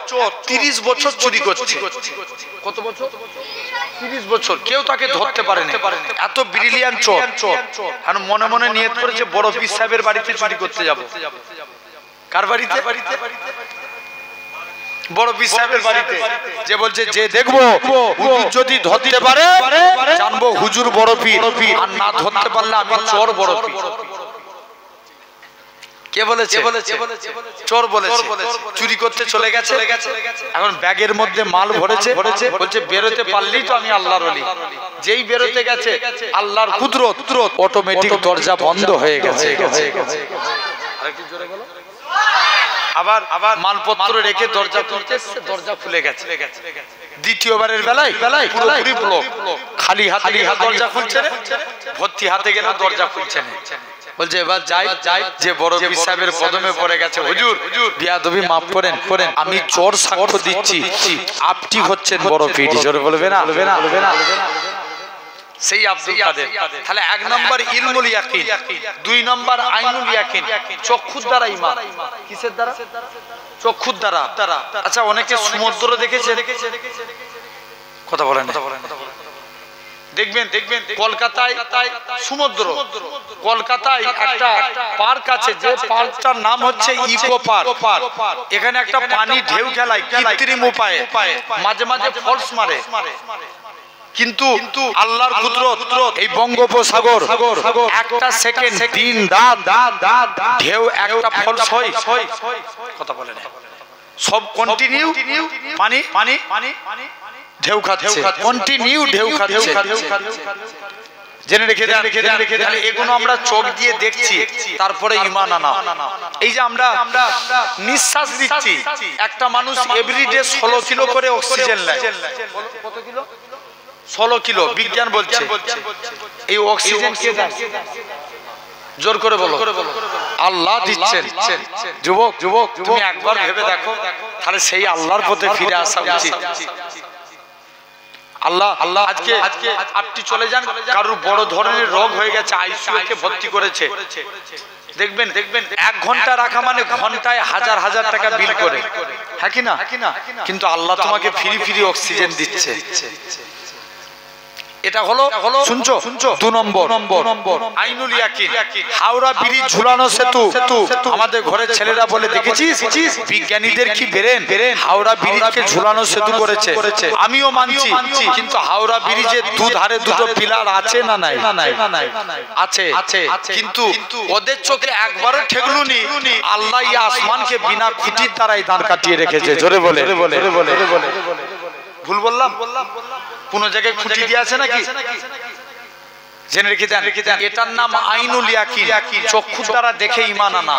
30 বছর চুরি করছে কত বছর 30 বছর কেউ তাকে ধরতে পারেনি এত ব্রিলিয়ান্ট চোর আর মনে মনে নিয়ত করেছে বড় পীর সাহেবের বাড়িতে চুরি করতে যাব কার বাড়িতে বড় পীর সাহেবের বাড়িতে যে বলছে যে দেখবো হুজুর যদি ধরতে পারে জানবো হুজুর বড় পীর আর না ধরতে পারলে আমি চোর বড় পীর কে বলেছে চোর বলেছে চুরি করতে চলে গেছে এখন ব্যাগের মধ্যে মাল ভরেছে বলছে বেরোতে পারলেই তো আমি আল্লাহর ওলি যেই বেরোতে গেছে আল্লাহর কুদরত অটোমেটিক দরজা বন্ধ হয়ে গেছে আরেকটু জোরে বলো আবার মালপত্র রেখে দরজা খুলে গেছে দ্বিতীয়বারের বেলায় পুরোপুরি ব্লক খালি হাতে দরজা খুলছে না ভর্তি হাতে গেলে দরজা খুলছে না বলছে এবার যাই যে বড় পীর সাহেবের কদমে পড়ে গেছে হুজুর বিয়াদবি মাফ করেন আমি চোর সাক্ষ্য দিচ্ছি আপনি হচ্ছেন বড় পীর জোরে বলবে না সেই আব্দুল কাদের তাহলে এক নাম্বার ইলমুল ইয়াকিন দুই নাম্বার আইনুল ইয়াকিন চক্ষুর দ্বারা ঈমান কিসের দ্বারা চক্ষুর দ্বারা আচ্ছা অনেকে সমুদ্র দেখেছে কথা বলেন দেখবেন কলকাতায় সমুদ্র কলকাতায় একটা পার্ক আছে যে পার্কটার নাম হচ্ছে ইকো পার্ক এখানে একটা পানি ঢেউ খেলায় কৃত্রিম উপায়ে মাঝে মাঝে ফলস মারে কিন্তু আল্লাহর কুদরত এই বঙ্গোপসাগর একটা সেকেন্ড দিন রাত ঢেউ একটা ফলস হয় কথা বলে না সব কন্টিনিউ পানি ঢেউ খাচ্ছে কন্টিনিউ ঢেউ খাচ্ছে জেনে রেখে দেন। তাহলে এগুলো আমরা চোখ দিয়ে দেখছি, তারপরে ঈমান আনা। এই যে আমরা নিঃশ্বাস দিচ্ছি, একটা মানুষ এভরিডে 16 কিলো করে অক্সিজেন নেয়। কত কিলো? 16 কিলো বিজ্ঞান বলছে। এই অক্সিজেন কে দেয়? জোর করে বলো। আল্লাহ দিচ্ছেন। যুবক তুমি একবার ভেবে দেখো, তাহলে সেই আল্লাহর পথে ফিরে আসা উচিত। আল্লাহ আজকে আপনি চলে যান, কারোর বড় ধরনের রোগ হয়ে গেছে, আইসিইউতে ভর্তি করেছে, দেখবেন 1 ঘন্টা রাখা মানে ঘন্টায় হাজার হাজার টাকা বিল করে, হ্যাঁ কি না? কিন্তু আল্লাহ তোমাকে ফ্রি অক্সিজেন দিচ্ছে। এটা হলো শুনছো 2 নম্বর আইনুল ইয়াকিন। হাওড়া ব্রিজ ঝুলানো সেতু, আমাদের ঘরের ছেলেরা বলে দেখেছিস বিজ্ঞানীদের কি বেরেন, হাওড়া ব্রিজকে ঝুলানো সেতু করেছে। আমিও মানছি, কিন্তু হাওড়া ব্রিজের দুধারে দুটো পিলার আছে না নাই? আছে। কিন্তু ওদের চোখে একবারও ঠেকলুনি, আল্লাহ এই আসমানকে বিনা খুঁটির দ্বারাই দাঁড় কাটিয়ে রেখেছে। জোরে বলে। ভুল বললাম? কোন জায়গায় খুঁটি দিয়ে আছে নাকি? জেনে রেখে দেন, এটার নাম আইনুল ইয়াকিন, চক্ষু দ্বারা দেখে ঈমান আনা।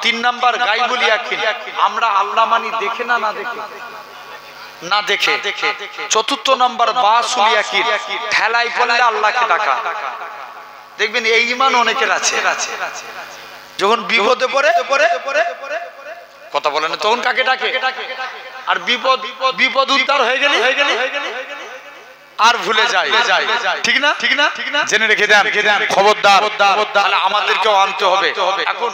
3 নাম্বার গায়বুল ইয়াকিন, আমরা আল্লাহ মানি দেখে না দেখে। 4র্থ নাম্বার বাসুল ইয়াকিন, ঠেলাই পড়লে আল্লাহকে ডাকা। দেখবেন এই ঈমান অনেকের আছে। যখন বিপদে পড়ে কথা বলে না, তখন কাকে ডাকে? আর বিপদ উদ্ধার হয়ে গেলে আর ভুলে যায়। ঠিক না? জেনে রেখে দেন, খবরদার। তাহলে আমাদেরকেও আনতে হবে। এখন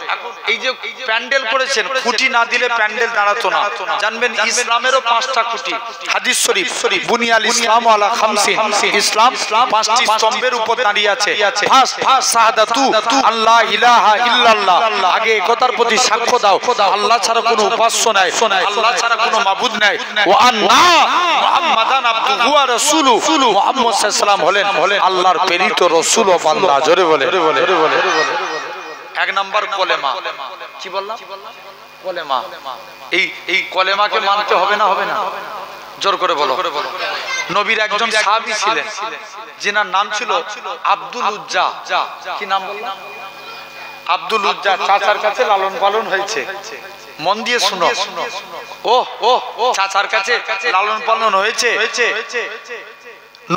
এই যে প্যান্ডেল করেছেন, খুঁটি না দিলে প্যান্ডেল দাঁড়াতো না। জানবেন ইসলামেরও 5টা খুঁটি। হাদিস শরীফ, বুনিয়াল ইসলাম আলা খামসিন, ইসলাম 5টি স্তম্ভের উপর দাঁড়িয়ে আছে। ফার্স্ট শাহাদাতু আল্লাহ ইলাহা ইল্লাল্লাহ, আগে একতার প্রতি সাক্ষ্য দাও আল্লাহ ছাড়া কোনো উপাস্য নাই, আল্লাহ ছাড়া কোনো মাবুদ নাই, ওয়া আন্না মুহাম্মাদান আবদুহু ওয়া রাসূলুহু, মুহাম্মদ সাল্লাল্লাহু আলাইহি ওয়াসাল্লাম হলেন আল্লাহর প্রেরিত রাসূল ও বান্দা। জোরে বলে। 1 নাম্বার কলেমা। কি বললাম? কলেমা। এই কলেমাকে মানতে হবে না? জোর করে বলো। নবীর একজন সাহাবী ছিলেন, যিনার নাম ছিল আব্দুল উজ্জা। কি নাম বললাম? আব্দুল উজ্জা। চাচার কাছে লালন পালন হয়েছে। মন দিয়ে শুনো। চাচার কাছে লালন পালন হয়েছে।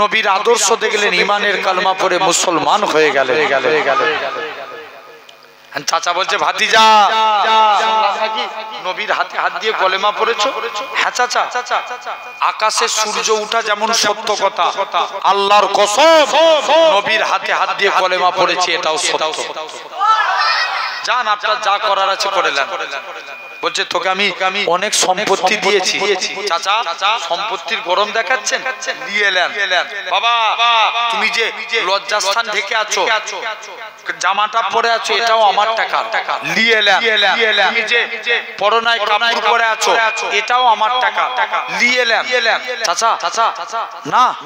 নবীর আদর্শ দেখলেন, ঈমানের কালমা পড়ে মুসলমান হয়ে গেলেন। চাচা বলছে, ভাতিজা নবীর হাতে হাত দিয়ে কলেমা পড়েছো? হ্যাঁ চাচা। আকাশে সূর্য উঠা যেমন সত্য কথা, আল্লাহর কসম নবীর হাতে হাত দিয়ে কলেমা পড়েছে, এটাও সত্য। যান, আপনার যা করার আছে করে নেন। বলছে, তোকে আমি অনেক সম্পত্তি দিয়েছি। চাচা সম্পত্তির গরম দেখাচ্ছেন? দিয়ে নেন। বাবা তুমি যে লজ্জাস্থান ঢেকে আছো, জামাটা পরে আছো, এটাও আমার টাকা, নিয়ে নেন। তুমি যে পরনায় কাপড় পরে আছো, এটাও আমার টাকা, নিয়ে নেন। চাচা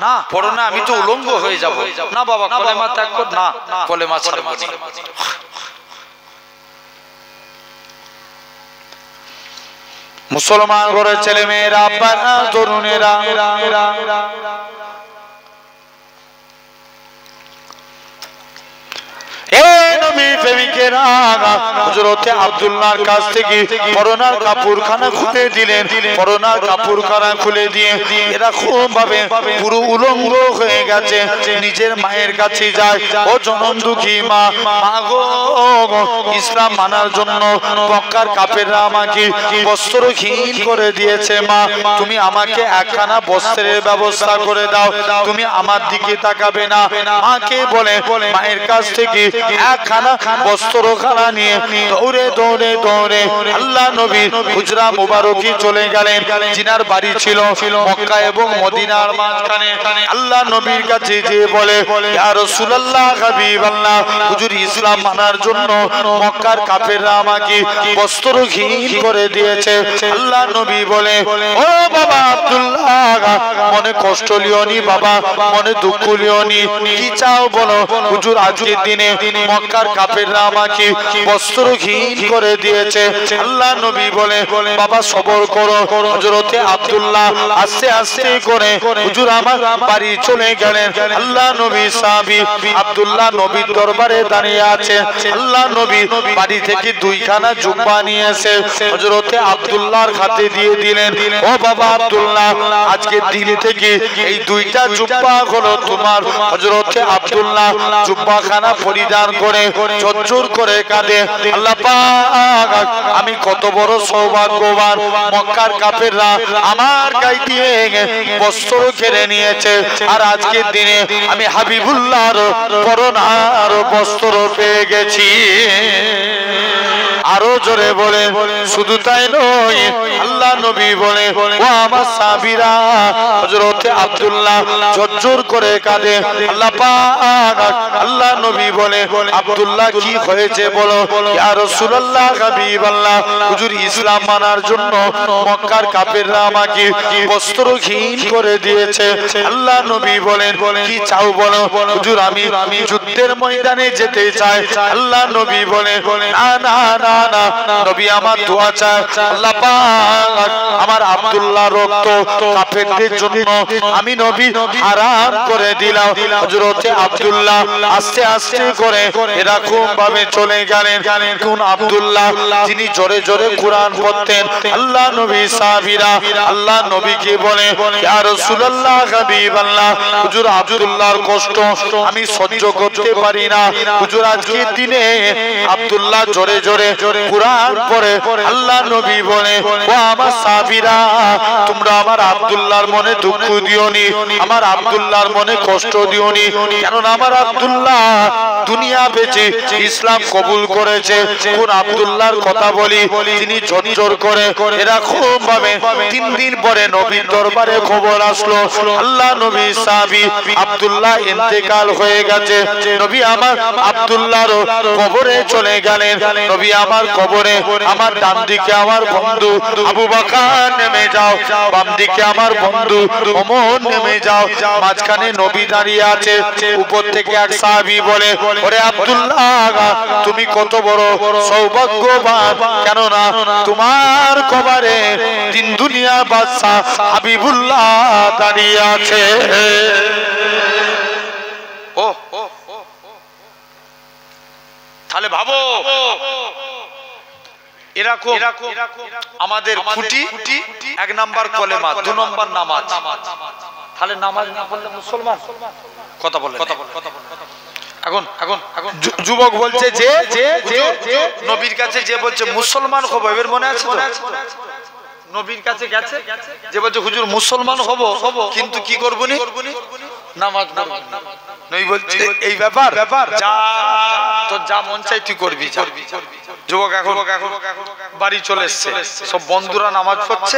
না পরনা, আমি তো উলঙ্গ হয়ে যাব। না বাবা, কলেমা ত্যাগ কর। না, কলেমা ছাড়ব না। মুসলমান ঘরের ছেলে মেয়েরা, তরুণেরা, হযরতে আব্দুল্লাহর কাছ থেকে পরনার কাপড়খানা খুলে দিলেন। পরনার কাপড়খানা খুলে দিয়ে এরকম ভাবে পুরো উলঙ্গ হয়ে গেছে। নিজের মায়ের কাছে যায়, ও জনম দুঃখী মা, গো ইসলাম মানার জন্য মক্কার কাফেররা আমাকে বস্ত্রহীন করে দিয়েছে। মা তুমি আমাকে একখানা বস্ত্রের ব্যবস্থা করে দাও, তুমি আমার দিকে তাকাবে না। মাকে বলে মায়ের কাছ থেকে একখানা বস্ত্রখানা নিয়ে দৌড়ে আল্লাহ নবীর হুজরা মুবারকি চলে গেলেন, জিনার বাড়ি ছিল মক্কা এবং মদিনার মাঝখানে। আল্লাহ নবীর কাছে যেয়ে বলে, ইয়া রাসূলুল্লাহ, হাবিবাল্লাহ, হুজুর ইসলাম মানার জন্য মক্কার কাফেররা আমাকে বস্ত্রহীন করে দিয়েছে। আল্লাহ নবী বলে, ও বাবা আব্দুল্লাহ, মনে কষ্ট লিওনি বাবা, মনে দুঃখ লিওনি। কি চাও বলো? হুজুর আজকের দিনে মক্কার কাফেররা কাফেররা আমাকে বস্ত্রহীন করে দিয়েছে। আল্লাহ নবী বলে বাবা সবর করো। হযরতে আব্দুল্লাহ আস্তে আস্তে করে হুজুর আমার বাড়ি চলে গেলেন। আল্লাহ নবী সাহাবী আব্দুল্লাহ নবীর দরবারে দাঁড়িয়ে আছে। আল্লাহ নবী বাড়ি থেকে দুইখানা জুব্বা নিয়ে এসে হযরতে আব্দুল্লাহর হাতে দিয়ে দিলেন। ও বাবা আব্দুল্লাহ, আজকে দিন থেকে এই দুইটা জুব্বা হলো তোমার। হযরতে আব্দুল্লাহ জুব্বাখানা পরিধান করে ঝরঝর করে কাঁদে, আল্লাহ পাক আমি কত বড় সৌভাগ্যবান, মক্কার কাফেররা আমার গায়ে দিয়ে বস্ত্র কেড়ে নিয়েছে, আর আজকের দিনে আমি হাবিবুল্লাহর পরনার বস্ত্র পেয়ে গেছি। আরো জোরে বলে শুধু তাই নয়, আল্লাহ নবী বলে ও আমার সাহাবীরা, হযরতে আব্দুল্লাহ ঝরঝর করে কাঁদে, আল্লাহ পাক আল্লাহ নবী বলে আব্দুল্লাহ কি হয়েছে বলো। ইয়া রাসূলুল্লাহ হাবিবাল্লাহ, হুজুর ইসলাম মানার জন্য মক্কার কাফেররা আমাকে বস্ত্রহীন করে দিয়েছে। আল্লাহ নবী বলেন কি চাও বলো। হুজুর আমি যুদ্ধের ময়দানে যেতে চাই। আল্লাহ নবী বলে না না না না, নবী আমার দোয়া চায়, আল্লাহ পাক আমার আব্দুল্লাহ রক্ত কাফেরদের জন্য আমি নবী হারাম করে দিলাম। হযরতে আব্দুল্লাহ আস্তে আস্তে করে এরকম ভাবে চলে গেলেন। কোন আব্দুল্লাহ যিনি জোরে জোরে কুরআন পড়তেন। আল্লাহ নবী সাহাবীরা আল্লাহ নবীকে বলে ইয়া রাসূলুল্লাহ হাবিবাল্লাহ, হুজুর আব্দুল্লাহর কষ্ট আমি সহ্য করতে পারি না। হুজুর আজকের দিনে আব্দুল্লাহ জোরে জোরে কুরআন পড়ে। আল্লাহ নবী বলে ও আমার সাহাবীরা, তোমরা আমার আব্দুল্লাহর মনে দুঃখ দিওনি, আমার আব্দুল্লাহর মনে কষ্ট দিওনি, কারণ আমার আব্দুল্লাহ দুনিয়া বেঁচে ইসলাম কবুল করেছে। কোন আব্দুল্লাহর কথা বলি, তিনি ঝরঝর করে এরকম ভাবে 3 দিন পরে নবীর দরবারে খবর আসলো আল্লাহ নবী সাহাবী আব্দুল্লাহ ইন্তেকাল হয়ে গেছে। নবী আমার আব্দুল্লাহর কবরে চলে গেলেন। নবী আমার কবরে আমার ডান দিকে আমার বন্ধু আবু বকর নেমে যাও, বাম দিকে আমার বন্ধু ওমর নেমে যাও, মাঝখানে নবী দাঁড়িয়ে আছে। উপর থেকে এক সাহাবী বলে ওরে আব্দুল্লাহ, তুমি কত বড় সৌভাগ্যবান, কেন না তোমার কবরে তিন দুনিয়া বাদশা হাবিবুল্লাহ দাঁড়িয়ে আছে। ও তাহলে ভাবো এরকম আমাদের খুঁটি 1 নাম্বার কলেমা, 2 নাম্বার নামাজ। তাহলে নামাজ না পড়লে মুসলমান কথা বলে এখন যুবক বলছে যে নবীর কাছে যে বলছে মুসলমান হব, এর মনে আছে তো? নবীর কাছে গেছে যে বলছে হুজুর মুসলমান হব, কিন্তু কি করব নি? নামাজ নবী বলছে এই ব্যাপার যা তো যা মন চাই তুই করবি। যুবক এখন বাড়ি চলে এসছে, সব বন্ধুরা নামাজ পড়ছে,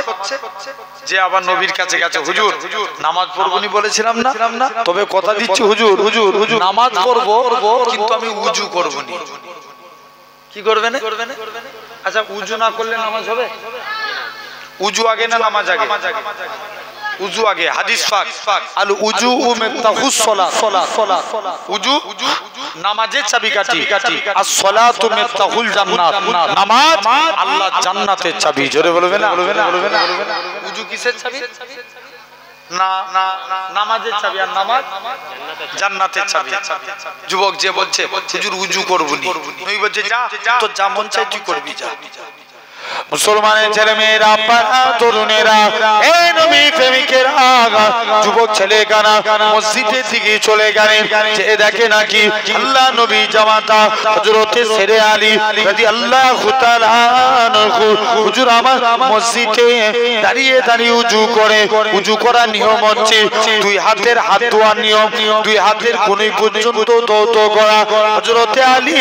যে আবার নবীর কাছে গেছে, হুজুর নামাজ পড়বনি বলেছিলাম না, তবে কথা দিচ্ছি হুজুর নামাজ পড়বো, কিন্তু আমি উজু করবনি। কি করবে না? আচ্ছা উজু না করলে নামাজ হবে? উজু আগে না নামাজ আগে? উজু আগে। হাদিস পাক আল উজু মিফতাহুস সালাত, উজু নামাজের চাবিকাঠি, আর সালাতু মিফতাহুল জান্নাত, নামাজ আল্লাহ জান্নাতের চাবি। জোরে বলবে না? উজু কিসের চাবি? না নামাজের চাবি, আর নামাজ জান্নাতের চাবি। যুবক যে বলছে হুজুর উজু করবনি, নবী বলছে যা তোর যা মন চাই তুই করবি, যা। মুসলমানের ছেলে মেয়েরা, তরুণেরা, এই নবী প্রেমিকেরা, যুবক ছেলে কানা মসজিদের দিকে চলে গেলেন। যে দেখে নাকি আল্লাহ নবী জামাতা হযরতে শেরে আলী রাদিয়াল্লাহু তাআলা আনহু হুজুর আমার মসজিদে দাঁড়িয়ে উজু করে। উজু করার নিয়ম হচ্ছে 2 হাতের হাত ধোয়ার নিয়ম, 2 হাতের কোণে পর্যন্ত দৌত করা। হযরতে আলী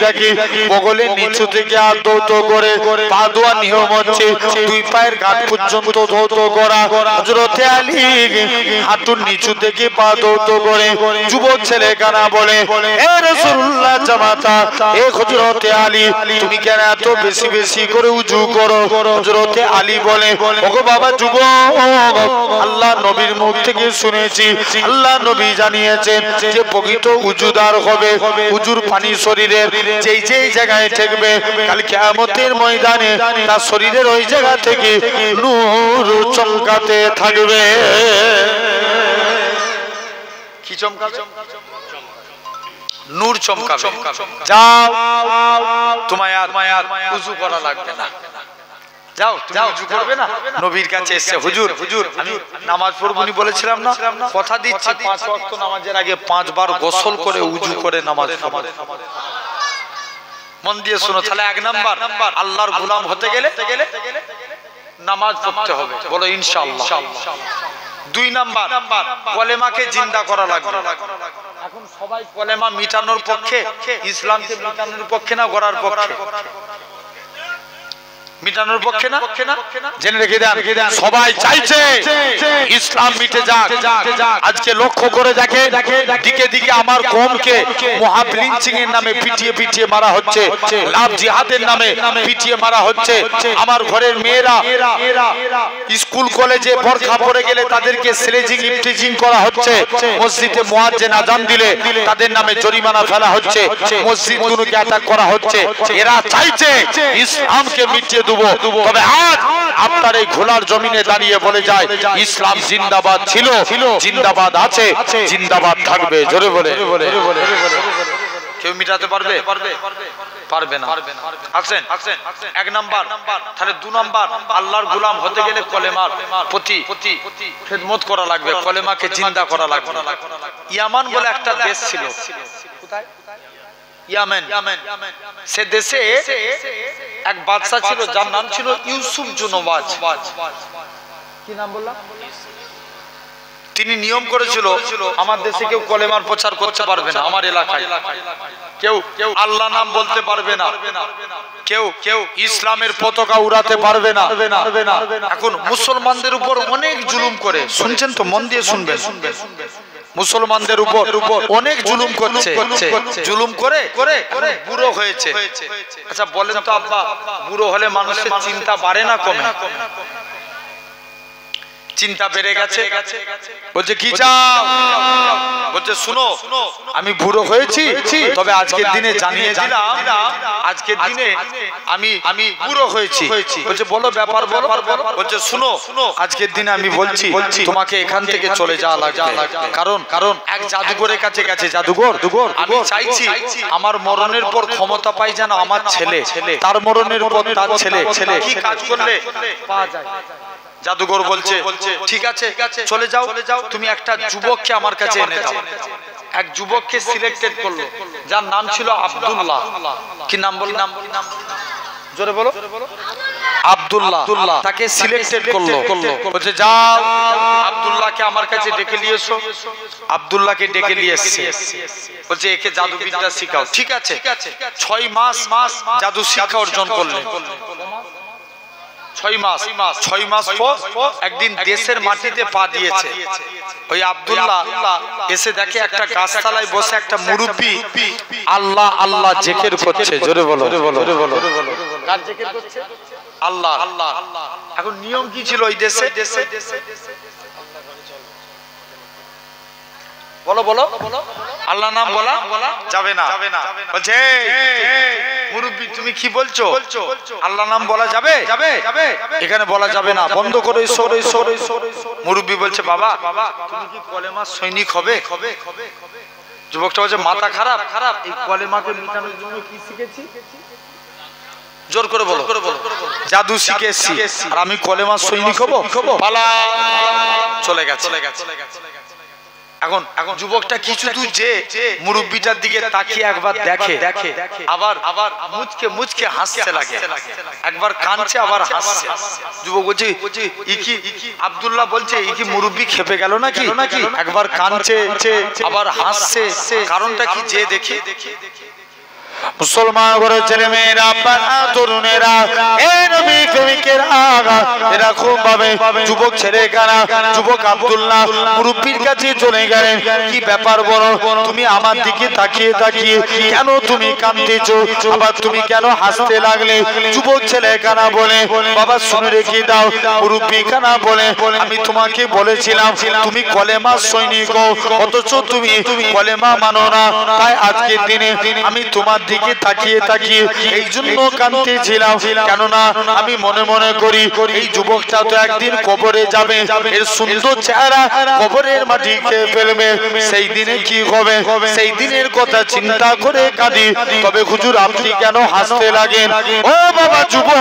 দেখি বগলের নিচু থেকে হাত দৌত করে পা দেওয়ার নিয়ম হচ্ছে দুই পায়ের গাঁট পর্যন্ত ধৌত করা। হযরতে আলী হাঁটুর নিচু থেকে পা ধৌত করে যুবক ছেলে কানা বলে, এ রাসূলুল্লাহ জামাতা, এ হযরতে আলী, তুমি কেন এত বেশি বেশি করে উজু করো? হযরতে আলী বলে, ওগো বাবা যুবক, আল্লাহ নবীর মুখ থেকে শুনেছি, আল্লাহ নবী জানিয়েছেন যে প্রকৃত উজুদার হবে, উজুর পানি শরীরের যেই যেই জায়গায় ঠেকবে কাল কিয়ামতের ময়দানে তার শরীরের ওই জায়গা থেকে নূর চমকাতে থাকবে। কি চমকাবে? নূর চমকাবে। যাও, তোমায় আর উজু করা লাগবে না। যাও, যাও, উজু করবে না? নবীর কাছে এসে, হুজুর হুজুর আমি নামাজ পড়বনি বলেছিলাম না, কথা দিচ্ছি 5 ওয়াক্ত নামাজের আগে 5 বার গোসল করে উজু করে নামাজ পড়ব। মন দিয়ে শোনো, তাহলে 1 নাম্বার আল্লাহর গোলাম হতে গেলে নামাজ পড়তে হবে, বলো ইনশাআল্লাহ। 2 নাম্বার কলেমাকে জিন্দা করা লাগবে। এখন সবাই কলেমা মিটানোর পক্ষে, ইসলামকে মিটানোর পক্ষে না গড়ার পক্ষে? মিটানোর পক্ষে না? জেনে রেখে দেন, সবাই চাইছে ইসলাম মিটে যাক। আজকে লক্ষ্য করে দেখে দিকে দিকে আমার কওমকে মহাব লিঞ্চিং এর নামে পিটিয়ে পিটিয়ে মারা হচ্ছে, লাভ জিহাদের নামে পিটিয়ে মারা হচ্ছে। আমার ঘরের মেয়েরা স্কুল কলেজে বোরকা পরে গেলে তাদেরকে স্লেজিং ইফটিজিং করা হচ্ছে, মসজিদে মুয়াজ্জিন আযান দিলে তাদের নামে জরিমানা ফেলা হচ্ছে, মসজিদগুলোকে অ্যাটাক করা হচ্ছে। এরা চাইছে ইসলামকে মিটিয়ে দেবো। তবে আজ আপনার এই ঘোলার জমিনে দাঁড়িয়ে বলে যায়, ইসলাম জিন্দাবাদ ছিল, জিন্দাবাদ আছে, জিন্দাবাদ থাকবে। জোরে বলে কেউ মিটাতে পারবে? পারবে না। আসেন 1 নাম্বার। তাহলে 2 নাম্বার আল্লাহর গোলাম হতে গেলে কলেমার প্রতি খেদমত করা লাগবে, কলেমাকে জিন্দা করা লাগবে। ইয়ামান বলে একটা দেশ ছিল, কোথায়? ইয়ামেন। সে দেশে এক বাদশা ছিল যার নাম ছিল ইউসুফ জুনওয়াজ। কি নাম বললাম? তিনি নিয়ম করেছিল আমার দেশে কেউ কলেমার প্রচার করতে পারবে না, আমার এলাকায় কেউ আল্লাহ নাম বলতে পারবে না, কেউ ইসলামের পতাকা উড়াতে পারবে না। এখন মুসলমানদের উপর অনেক জুলুম করে, শুনছেন তো? মন দিয়ে শুনবেন। মুসলমানদের উপর অনেক জুলুম করছে, জুলুম করে বুড়ো হয়েছে। আচ্ছা বলেন তো আব্বা, বুড়ো হলে মানুষের চিন্তা বাড়ে না কমে? চিন্তা বেড়ে গেছে। বলছে কি চাও? বলছে শুনো, আমি বুড়ো হয়েছি, তবে আজকের দিনে জানিয়ে দিলাম আজকের দিনে আমি বুড়ো হয়েছি। বলছে বলো ব্যাপার বলো। বলছে শুনো, আজকের দিনে আমি বলছি তোমাকে এখান থেকে চলে যাওয়া লাগবে। কারণ এক জাদুঘরের কাছে গেছে। জাদুঘর, আমি চাইছি আমার মরণের পর ক্ষমতা পাই যেন আমার ছেলে, তার মরণের পর তার ছেলে কি কাজ করলে পাওয়া যায়। জাদুঘর বলছে ঠিক আছে চলে যাও, তুমি একটা যুবককে আমার কাছে এনে দাও। এক যুবককে সিলেক্টেড করলো যার নাম ছিল আব্দুল্লাহ। কি নাম বললাম? জোরে বলো। আব্দুল্লাহ। তাকে সিলেক্টেড করলো, বলছে যাও আব্দুল্লাহকে আমার কাছে ডেকে নিয়ে এসো। আব্দুল্লাহকে ডেকে নিয়ে এসেছে, বলছে একে জাদুবিদ্যা শিখাও। ঠিক আছে, 6 মাস জাদু শিক্ষা অর্জন করলেন। 6 মাস পর একদিন দেশের মাটিতে পা দিয়েছে। ওই আব্দুল্লাহ এসে দেখে একটা গাছতলায় বসে একটা মুরব্বি আল্লাহ আল্লাহ জিকির করছে। জোরে বলো। কার জিকির করছে? আল্লাহ। এখন নিয়ম কি ছিল ওই দেশে? বলো আল্লাহ নাম বলা যাবে না। বলছে মুরব্বি তুমি কি বলছো? আল্লাহ নাম বলা যাবে? এখানে বলা যাবে না, বন্ধ করে মুরব্বি বলছে বাবা তুমি কি কলেমার সৈনিক হবে? যুবকটা বলছে মাথা খারাপ, এই কলেমাকে মিটানোর জন্য কি শিখেছি? জোর করে বলো। জাদু শিখেছি আর আমি কলেমার সৈনিক হব? পালা। চলে গেছে। এখন যুবকটা কিছু দূর যে মুরব্বিটার দিকে তাকিয়ে একবার দেখে, আবার মুচকে হাসতে লাগে, একবার কাঁদছে আবার হাসছে। যুবক বলছে ইকি আব্দুল্লাহ বলছে ইকি মুরব্বি খেপে গেল নাকি? একবার কাঁদছে আবার হাসছে, কারণটা কি যে দেখি। মুসলমান ঘরের ছেলে মেয়েরা, তরুণেরা, এই নবী প্রেমিকেরা, এরা খুব ভাবে যুবক ছেলে কানা, যুবক আব্দুল্লাহ মুরব্বির কাছে চলে গেলেন। কি ব্যাপার বলো, তুমি আমার দিকে তাকিয়ে তাকিয়ে কেন তুমি কাঁদতেছো, আবার তুমি কেন হাসতে লাগলে? যুবক ছেলে কানা বলে, বাবা শুনে রেখে দাও। মুরব্বি কানা বলে, আমি তোমাকে বলেছিলাম তুমি কলেমা সৈনিক, অথচ তুমি কলেমা মানো না। তাই আজকের দিনে আমি তোমার দিকে তাকিয়ে তাকিয়ে এই জন্য কাঁদতেছিলাম, কেননা আমি মনে মনে করি এই যুবকটা তো একদিন কবরে যাবে, এর সুন্দর চেহারা কবরের মাটি খেয়ে ফেলবে, সেই দিনে কি হবে, সেই দিনের কথা চিন্তা করে কাঁদি। তবে হুজুর আপনি কেন হাসতে লাগেন? ও বাবা যুবক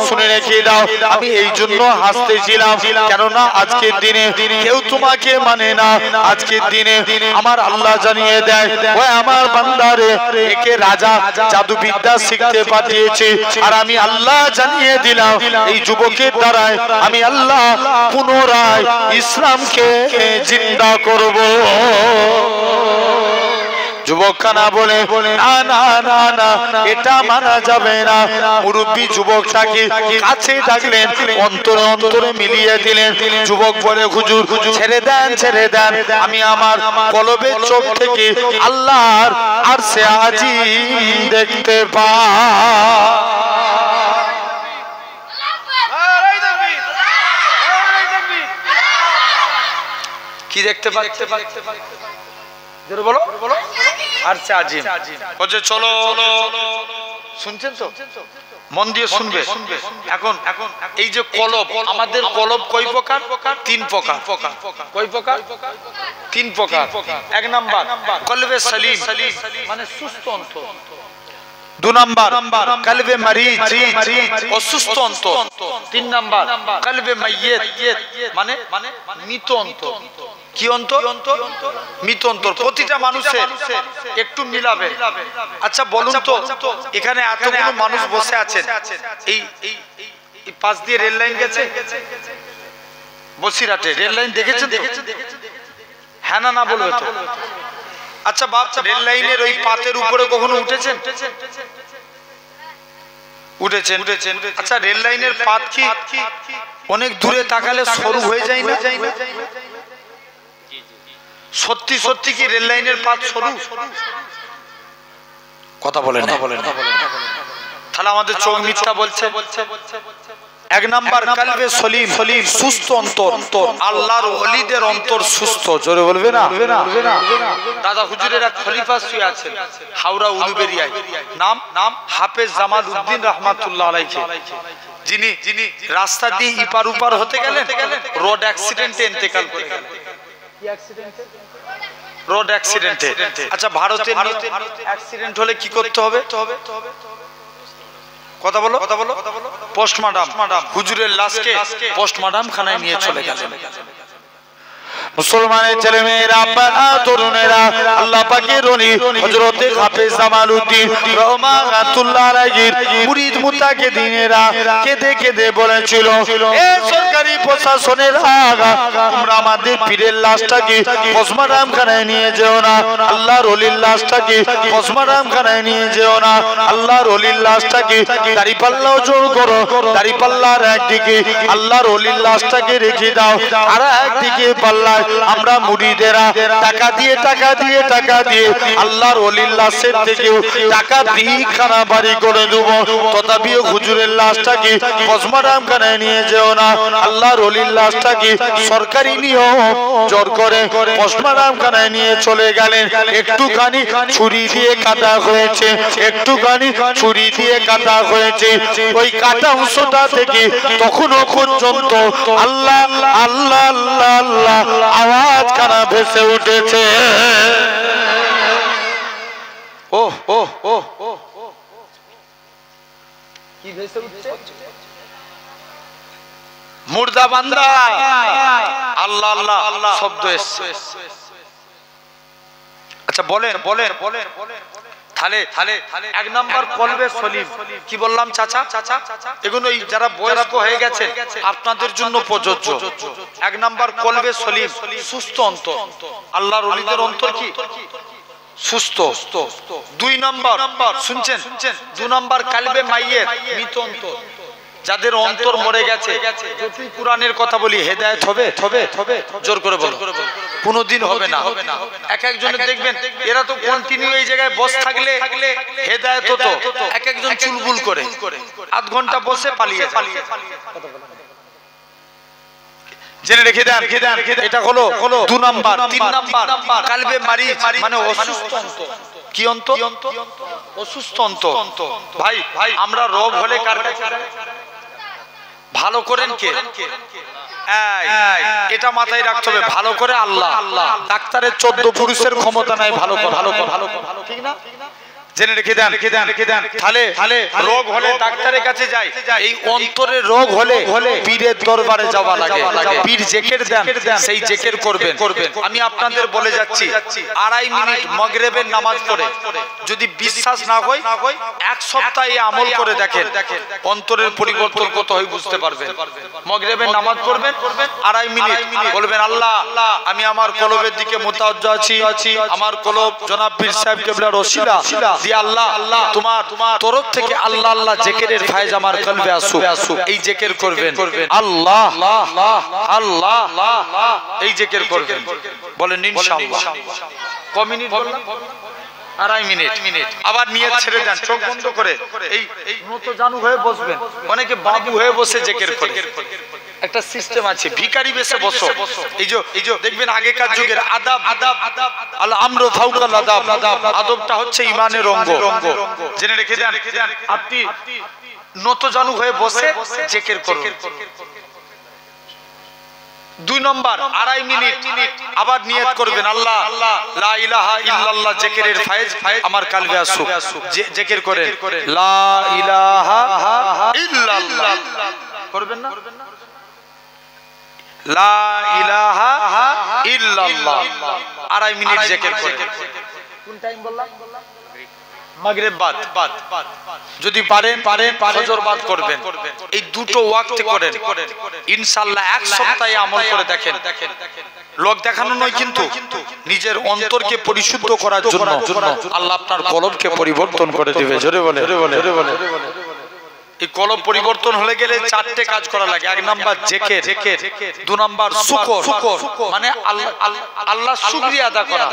শুনে রেখে দাও, আমি এই জন্য হাসতেছিলাম, কেননা আজকের দিনে কেউ তোমাকে মানে না। আজকের দিনে আমার আল্লাহ জানিয়ে দেয়, ওই আমার বান্দারে একে রাজা জাদুবিদ্যা শিখতে পাঠিয়েছে, আর আমি আল্লাহ জানিয়ে দিলাম এই যুবকের দ্বারাই আমি আল্লাহ পুনরায় ইসলামকে জিন্দা করব। যুবক কানা বলে, না না না না, এটা মানা যাবে না। মুরব্বী যুবকটাকে কাছে ডাকলেন, অন্তরে অন্তরে মিলিয়ে দিলেন। যুবক বলে, হুজুর ছেড়ে দেন, ছেড়ে দেন, আমি আমার কলবের চোখ থেকে আল্লাহর আরশে আজিম দেখতে পাই। কি দেখতে পাচ্ছে? বলো বলো, আরশে আজিম। বলছে চলো, শুনছেন তো, মন দিয়ে শুনবে। এখন এই যে কলব, আমাদের কলব কয় প্রকার? তিন প্রকার। কয় প্রকার? তিন প্রকার। এক নাম্বার কলবে সলিম, মানে সুস্থ অন্তর। দু নাম্বার কলবে মরিজ, অসুস্থ অন্তর। তিন নাম্বার কলবে মাইয়িত, মানে মৃত অন্তর। কি অন্তর? মৃত অন্তর। প্রতিটা মানুষের একটু মিলাবে। আচ্ছা বলুন তো, এখানে এতগুলো মানুষ বসে আছেন, এই পাশ দিয়ে রেল লাইন গেছে বসিরহাটে, রেল লাইন দেখেছেন? হ্যাঁ না না বলবে তো। আচ্ছা বাপ, রেল লাইনের ওই পাতের উপরে কখনো উঠেছেন? উঠেছেন। আচ্ছা রেল লাইনের পাত কি অনেক দূরে তাকালে সরু হয়ে যায় না? সত্যি সত্যি কি রেল লাইনের পাত সরু? কথা বলেন না, তাহলে আমাদের চোখ মিথ্যা বলছে। এক নাম্বার কলবে সলিম, সুস্থ অন্তর। আল্লাহর ওলিদের অন্তর সুস্থ। জোরে বলবে না? দাদা হুজুরের এক খলিফা শুয়ে আছেন হাওড়া উলুবেরিয়ায়, নাম হাফেজ জামাল উদ্দিন রহমাতুল্লাহ আলাইহি, যিনি রাস্তা দিয়ে ইপার উপার হতে গেলেন, রোড অ্যাক্সিডেন্টে ইন্তেকাল করে গেলেন। রোড অ্যাক্সিডেন্টে। আচ্ছা ভারতের অ্যাক্সিডেন্ট হলে কি করতে হবে? কথা বলো। পোস্টমার্টাম। হুজুরের লাশকে পোস্টমার্টাম খানায় নিয়ে চলে গেলেন। মুসলমানের ছেলে মেয়েরা, তরুণেরা, আল্লাহ পাকের ওলি হযরতে হাফেজ জামালউদ্দিন রহমাতুল্লাহ আলাইহির মুরিদ মুতাকিদিনেরা কেঁদে কেঁদে বলেছিল, এ সরকারি প্রশাসনের তোমরা আমাদের পীরের লাশটাকে পোস্টমার্টাম খানায় নিয়ে যেও না, আল্লাহর ওলির লাশটাকে পোস্টমার্টাম খানায় নিয়ে যেও না, আল্লাহর ওলির লাশটাকে দাড়িপাল্লাও জোর করো, দাড়িপাল্লার একদিকে আল্লাহর ওলির লাশটাকে রেখে দাও, আর একদিকে পাল্লা আমরা মুরিদেরা টাকা দিয়ে আল্লাহর ওলির লাশের থেকেও টাকা দিয়ে খানা বাড়ি করে দেব। তথাপিও হুজুরের লাশটাকে পোস্টমার্টাম খানায় নিয়ে যেও না, আল্লাহর ওলির লাশটাকে সরকারি নিয়ম জোর করে পোস্টমার্টাম খানায় নিয়ে চলে গেলেন। একটুখানি ছুরি দিয়ে কাটা হয়েছে, ওই কাটা অংশটা থেকে তখনও পর্যন্ত আল্লাহ আল্লাহ আল্লাহ আল্লাহ আওয়াজ কানা ভেসে উঠেছে। কি ভেসে উঠছে? মুর্দা বান্দা আল্লাহ আল্লাহ শব্দ এসছে। আচ্ছা বলেন তাহলে এক নাম্বার কলবে সলিম। কি বললাম চাচা? এগুলো যারা বয়স্ক হয়ে গেছে আপনাদের জন্য প্রযোজ্য। এক নাম্বার কলবে সলিম, সুস্থ অন্তর। আল্লাহর ওলিদের অন্তর কি সুস্থ। 2 নম্বর শুনছেন, 2 নম্বর কালবে মাইয়েত, মৃত অন্তর, যাদের অন্তর মরে গেছে। যতই কোরআনের কথা বলি হেদায়েত হবে, জোর করে বলো কোনোদিন হবে না। এক একজনের দেখবেন এরা তো কন্টিনিউ এই জায়গায় বসে থাকলে হেদায়েত হতো, এক একজন চুলবুল করে আধ ঘন্টা বসে পালিয়ে যায়। জেনে রেখে দেন, এটা হলো 2 নাম্বার। 3 নাম্বার কালবে মারিজ, মানে অসুস্থ অন্তর। কি অন্তর? অসুস্থ অন্তর। ভাই আমরা রোগ হলে কার কাছে যাই? ভালো করেন কে? এটা মাথায় রাখতে হবে, ভালো করে আল্লাহ। ডাক্তারের 14 পুরুষের ক্ষমতা নাই ভালো কর, ঠিক না? জেনে রেখে দেন। তাহলে রোগ হলে ডাক্তারের কাছে যাই, এই অন্তরের রোগ হলে পীরের দরবারে যাওয়া লাগে। পীর জেকের দেন, সেই জেকের করবেন। আমি আপনাদের বলে যাচ্ছি 2.5 মিনিট মাগরিবের নামাজ পড়ে যদি বিশ্বাস না হয় 1 সপ্তাহ এই আমল করে দেখেন, অন্তরের পরিবর্তন কত হয় বুঝতে পারবেন। মাগরিবের নামাজ পড়বেন 2.5 মিনিট, বলবেন আল্লাহ আমি আমার কলবের দিকে মুতাওয়াজ্জা আছি, আমার কলব জনাব পীর সাহেব কেবলার ওসিলা দিয়ে আল্লাহ তোমার তরফ থেকে আল্লাহ জিকিরের ফায়েজ আমার কলবে আসুক। এই জিকির করবেন, আল্লাহ এই জিকির করবেন। বলেন ইনশাআল্লাহ। ক মিনিট বললাম? 2.5 মিনিট। আবার নিয়ত ছেড়ে দেন, চোখ বন্ধ করে এই নত জানু হয়ে বসবেন। অনেকে বাবু হয়ে বসে জিকির করে। একটা সিস্টেম আছে, ভিখারি বেশে বসো। এই যে দেখবেন আগেকার যুগের আদাব আল আমরু ফাওকাল আদাব, আদবটা হচ্ছে ঈমানের অঙ্গ। জেনে রেখে দেন, আপনি নত জানু হয়ে বসে জিকির করুন। 2 নম্বর 2.5 মিনিট আবার নিয়ত করবেন আল্লাহ লা ইলাহা ইল্লাল্লাহ জিকিরের ফায়েজ আমার কলবে আসুক। জিকির করেন লা ইলাহা ইল্লাল্লাহ, করবেন না? লা ইলাহা ইল্লাল্লাহ 2.5 মিনিট জিকির করেন। কোন টাইম বললাম? মাগরিব বাদ। যদি পারেন ফজর বাদ করবেন। এই দুটো ওয়াক্তে করেন, ইনশাআল্লাহ 1 সপ্তাহে আমল করে দেখেন। লোক দেখানো নয়, কিন্তু নিজের অন্তরকে পরিশুদ্ধ করার জন্য আল্লাহ আপনার কলবকে পরিবর্তন করে দিবে। জোরে বলে। এই কলব পরিবর্তন হয়ে গেলে 4টে কাজ করা লাগে। 1 নাম্বার জিকির, 2 নাম্বার শুকর, মানে আল্লাহ শুকরিয়া আদা করা,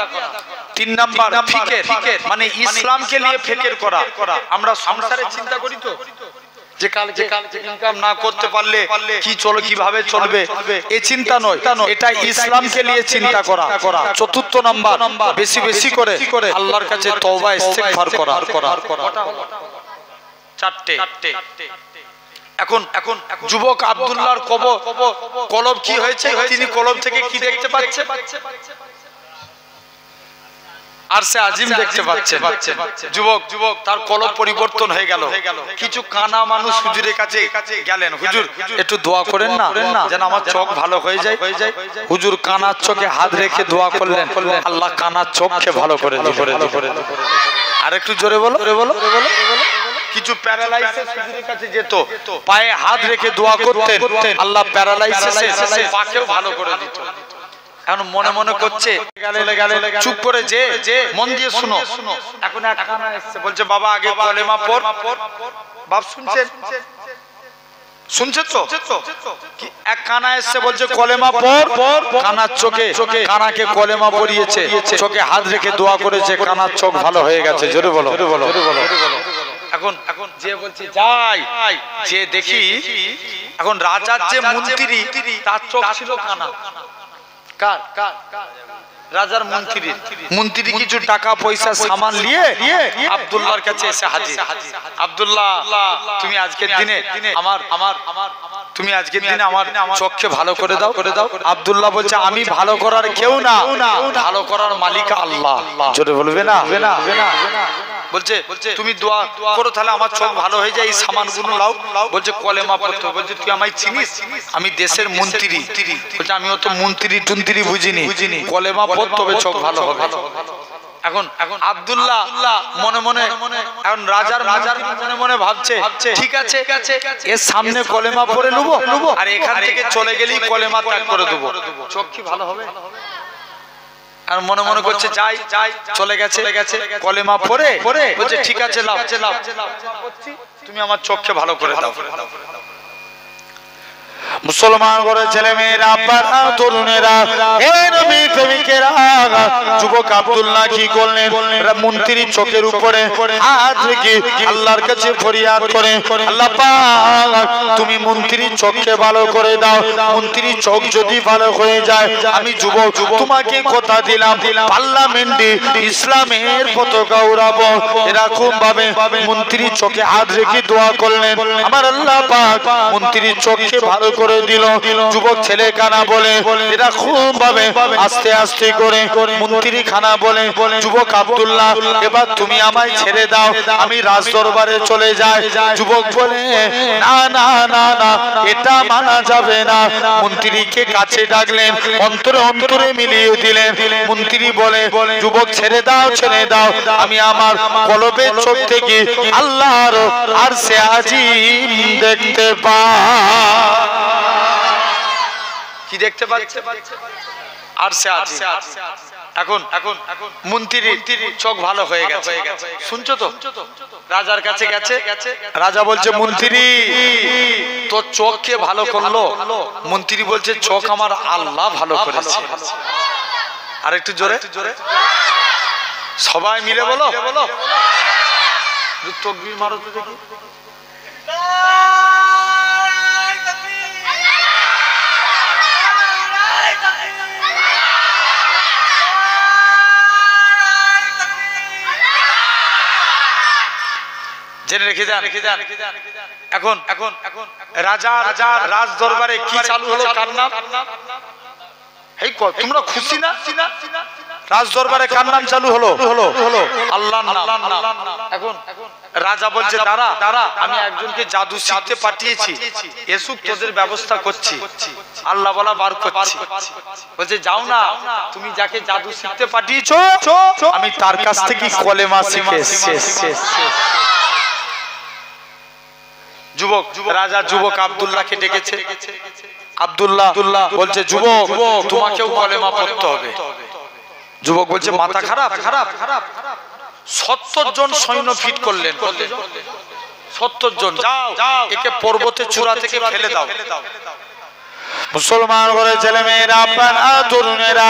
3 নাম্বার ফিকির, মানে ইসলামকে নিয়ে ফিকির করা। আমরা সংসারে চিন্তা করি তো যে কালকে ইনকাম না করতে পারলে কি চলো, কিভাবে চলবে, এই চিন্তা নয়, এটা ইসলামকে নিয়ে চিন্তা করা। 4 নাম্বার বেশি করে আল্লাহর কাছে তওবা ইস্তেগফার করা। 4টে। এখন যুবক আব্দুল্লাহর কলব কি হয়েছে? তিনি কলব থেকে কি দেখতে পাচ্ছেন? আরশে আজিম দেখতে পাচ্ছেন। যুবক তার কলব পরিবর্তন হয়ে গেল। কিছু কানা মানুষ হুজুরের কাছে গেলেন, হুজুর একটু দোয়া করেন না যেন আমার চোখ ভালো হয়ে যায়। হুজুর কানার চোখে হাত রেখে দোয়া করলেন, আল্লাহ কানার চোখকে ভালো করে দিলেন। আর একটু জোরে বলো। কিছু প্যারালাইসিস হুজুরের কাছে যেত, পায়ে হাত রেখে দোয়া করতেন, আল্লাহ প্যারালাইসিসের পাকেও ভালো করে দিত। এখন মনে করছে চুপ করে যে মন দিয়ে শুনো। এখন এক কানা এসেছে, বলছে বাবা আগে কলেমা পড়। বাপ শুনছে তো? এক কানা এসেছে বলছে কলেমা পড়। কানার চোখে কানাকে কলেমা পড়িয়েছে, চোখে হাত রেখে দোয়া করেছে, কানার চোখ ভালো হয়ে গেছে। জোরে বলো। এখন যে বলছে যাই, যে দেখি এখন রাজার যে মন্ত্রী, তার চোখ ছিল কানা। কার? রাজার মন্ত্রী কিছু টাকা পয়সা সামান নিয়ে আব্দুল্লাহর কাছে এসে হাজির। আব্দুল্লাহ তুমি আজকের দিনে আমার চোখকে ভালো করে দাও। আব্দুল্লাহ বলছে আমি ভালো করার কেউ না, ভালো করার মালিক আল্লাহ। জোরে বলবে না? বলছে তুমি দোয়া করো তাহলে আমার চোখ ভালো হয়ে যায়, এই সামানগুলো লাও। বলছে কলেমা পড়তে। বলছে তুই আমায় চিনিস? আমি দেশের মন্ত্রী। বলছে আমিও তো মন্ত্রী বুঝিনি, কলেমা পড়তে হবে চোখ ভালো হবে। এখন আব্দুল্লাহ মনে এখন রাজার মনে ভাবছে ঠিক আছে এর সামনে কলেমা পড়ে নেবো, আর এখান থেকে চলে গেলেই কলেমা ত্যাগ করে দেবো, চোখ কি ভালো হবে? আর মনে মনে করছে যাই চলে গেছে কলেমা পড়ে বলছে ঠিক আছে লাও তুমি আমার চোখকে ভালো করে দাও। মুসলমান করে ছেলে মেয়েরা আব্বারা তরুণেরা হে নবী প্রেমিকেরা যুবক আব্দুল্লাহ কি করলেন মন্ত্রীর চোখের উপরে হাত রেখে আল্লাহর কাছে ফরিয়াদ করে আল্লাহ পাক তুমি মন্ত্রীর চোখকে ভালো করে দাও। মন্ত্রীর চোখ যদি ভালো হয়ে যায় আমি যুবক তোমাকে কথা দিলাম পার্লামেন্টে ইসলামের পতাকা উড়াবো। এরকম ভাবে মন্ত্রীর চোখে হাত রেখে দোয়া করলেন। আমার আল্লাহ পাক মন্ত্রীর চোখকে ভালো করে দিল। যুবক ছেলে কানা বলে এরকম ভাবে আস্তে আস্তে করে মন্ত্রী খানা বলে যুবক আব্দুল্লাহ এবার তুমি আমায় ছেড়ে দাও আমি রাজ দরবারে চলে যাই। যুবক বলে না না না না এটা মানা যাবে না। মন্ত্রীকে কাছে ডাকলেন অন্তরে অন্তরে মিলিয়ে দিলেন। মন্ত্রী বলে যুবক ছেড়ে দাও আমি আমার কলবের চোখ থেকে আল্লাহর আরশে আজিম দেখতে পাই। কি দেখতে পাচ্ছে? আরশে আজিম। এখন মন্ত্রীর চোখ ভালো হয়ে গেছে। শুনছো তো? রাজার কাছে গেছে। রাজা বলছে মন্ত্রী তোর চোখ কে ভালো করলো? মন্ত্রী বলছে চোখ আমার আল্লাহ ভালো করেছে। আর একটু জোরে সবাই মিলে বলো তাকবীর মারো তো দেখি। জেনে রেখে যান। এখন রাজা রাজ দরবারে কি চালু হলো? কার নাম? এই তোমরা খুশি না? রাজ দরবারে কার নাম চালু হলো? আল্লাহর নাম। এখন রাজা বলছে দাঁড়া আমি একজনকে জাদু শিখতে পাঠিয়েছি, এসব তোদের ব্যবস্থা করছি। আল্লাহ বলা বার করছি। বলছে যাও না, তুমি যাকে জাদু শিখতে পাঠিয়েছো আমি তার কাছ থেকে কলেমা শিখে এসেছি। রাজা যুবক আব্দুল্লাহকে ডেকেছে। আব্দুল্লাহ বলছে যুবক তোমাকেও কলেমা পড়তে হবে। যুবক বলছে মাথা খারাপ। 70 জন সৈন্য ফিট করলেন। 70 জন। যাও একে পর্বতের চূড়া থেকে ফেলে দাও। মুসলমান করে ছেলে মেয়েরা আব্বারা তরুণেরা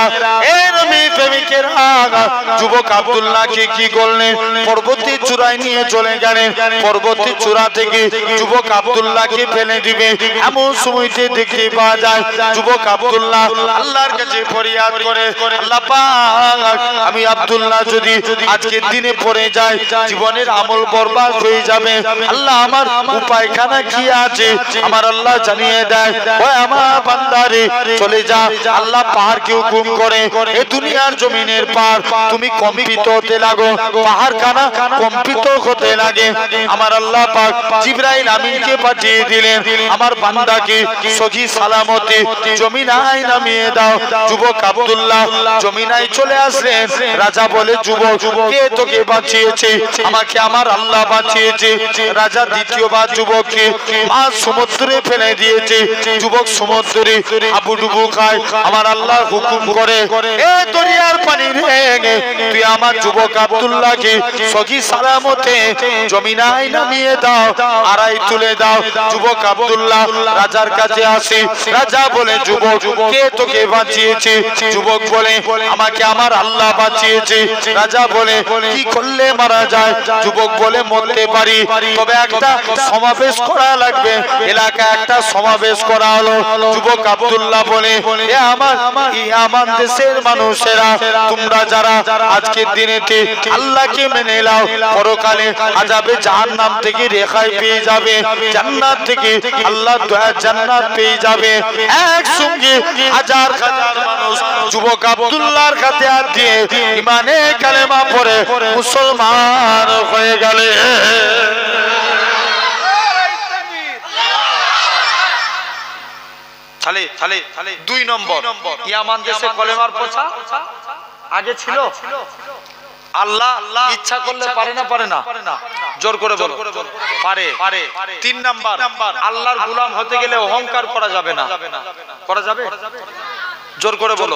এই নবী প্রেমিকেরা যুবক আব্দুল্লাহকে কি করলেন পর্বতের চূড়ায় নিয়ে চলে গেলেন। পর্বতের চূড়া থেকে যুবক আব্দুল্লাহকে ফেলে দিবে এমন সময়তে দেখতে পাওয়া যায় যুবক আব্দুল্লাহ আল্লাহর কাছে ফরিয়াদ করে আল্লাহ পাক আমি আব্দুল্লাহ যদি আজকের দিনে পড়ে যায় জীবনের আমল বরবাদ হয়ে যাবে। আল্লাহ আমার উপায়খানা কি আছে আমার আল্লাহ জানিয়ে দেয়। ওই আমার বান্দারে চলে যা। আল্লাহ পাহাড়কে হুকুম করে এ দুনিয়ার জমিনের পার তুমি কম্পিত হতে লাগো। পাহাড় কানা কম্পিত হতে লাগে। আমার আল্লাহ পাক জিবরাইল আমিনকে পাঠিয়ে দিলেন আমার বান্দাকে সহি সালামতে জমিনায় নামিয়ে দাও। যুবক আব্দুল্লাহ জমিনায় চলে আসলেন। রাজা বলে যুবক কে তোকে বাঁচিয়েছে? আমাকে আমার আল্লাহ বাঁচিয়েছে। রাজা দ্বিতীয়বার যুবককে মাছ সমুদ্রে ফেলে দিয়েছে। যুবক সমুদ্রে আবুডুবু খায়। আমার আল্লাহ হুকুম করে এ দরিয়ার পানি রেগে তুই আমার যুবক আব্দুল্লাহকে সহি সালামতে জমিনায় নামিয়ে দাও, আড়াই তুলে দাও। যুবক আব্দুল্লাহ রাজার কাছে আসে। রাজা বলে যুবক কে তোকে বাঁচিয়েছে? যুবক বলে আমাকে আমার আল্লাহ বাঁচিয়েছে। রাজা বলে কি করলে মারা যায়? যুবক বলে মরতে পারি, তবে একটা সমাবেশ করা লাগবে। এলাকায় একটা সমাবেশ করা হলো। যুবক আব্দুল্লাহ বলে আমার দেশের মানুষেরা তোমরা যারা আজকের দিনেতে আল্লাহকে মেনে নাও পরকালে আযাবে জাহান্নাম থেকে রেহাই পেয়ে যাবে, জান্নাত থেকে আল্লাহর দয়া জান্নাত পেয়ে যাবে। একসঙ্গে হাজার হাজার মানুষ যুবক আব্দুল্লাহর কাছে হাত দিয়ে ইমানে কালেমা পড়ে মুসলমান হয়ে গেলে। তাহলে 2 নম্বর ইয়ামান দেশে কলেমার প্রচার আগে ছিল। আল্লাহ ইচ্ছা করলে পারে না? জোর করে বলো পারে। 3 নাম্বার আল্লাহর গোলাম হতে গেলে অহংকার করা যাবে না। করা যাবে? জোর করে বলো।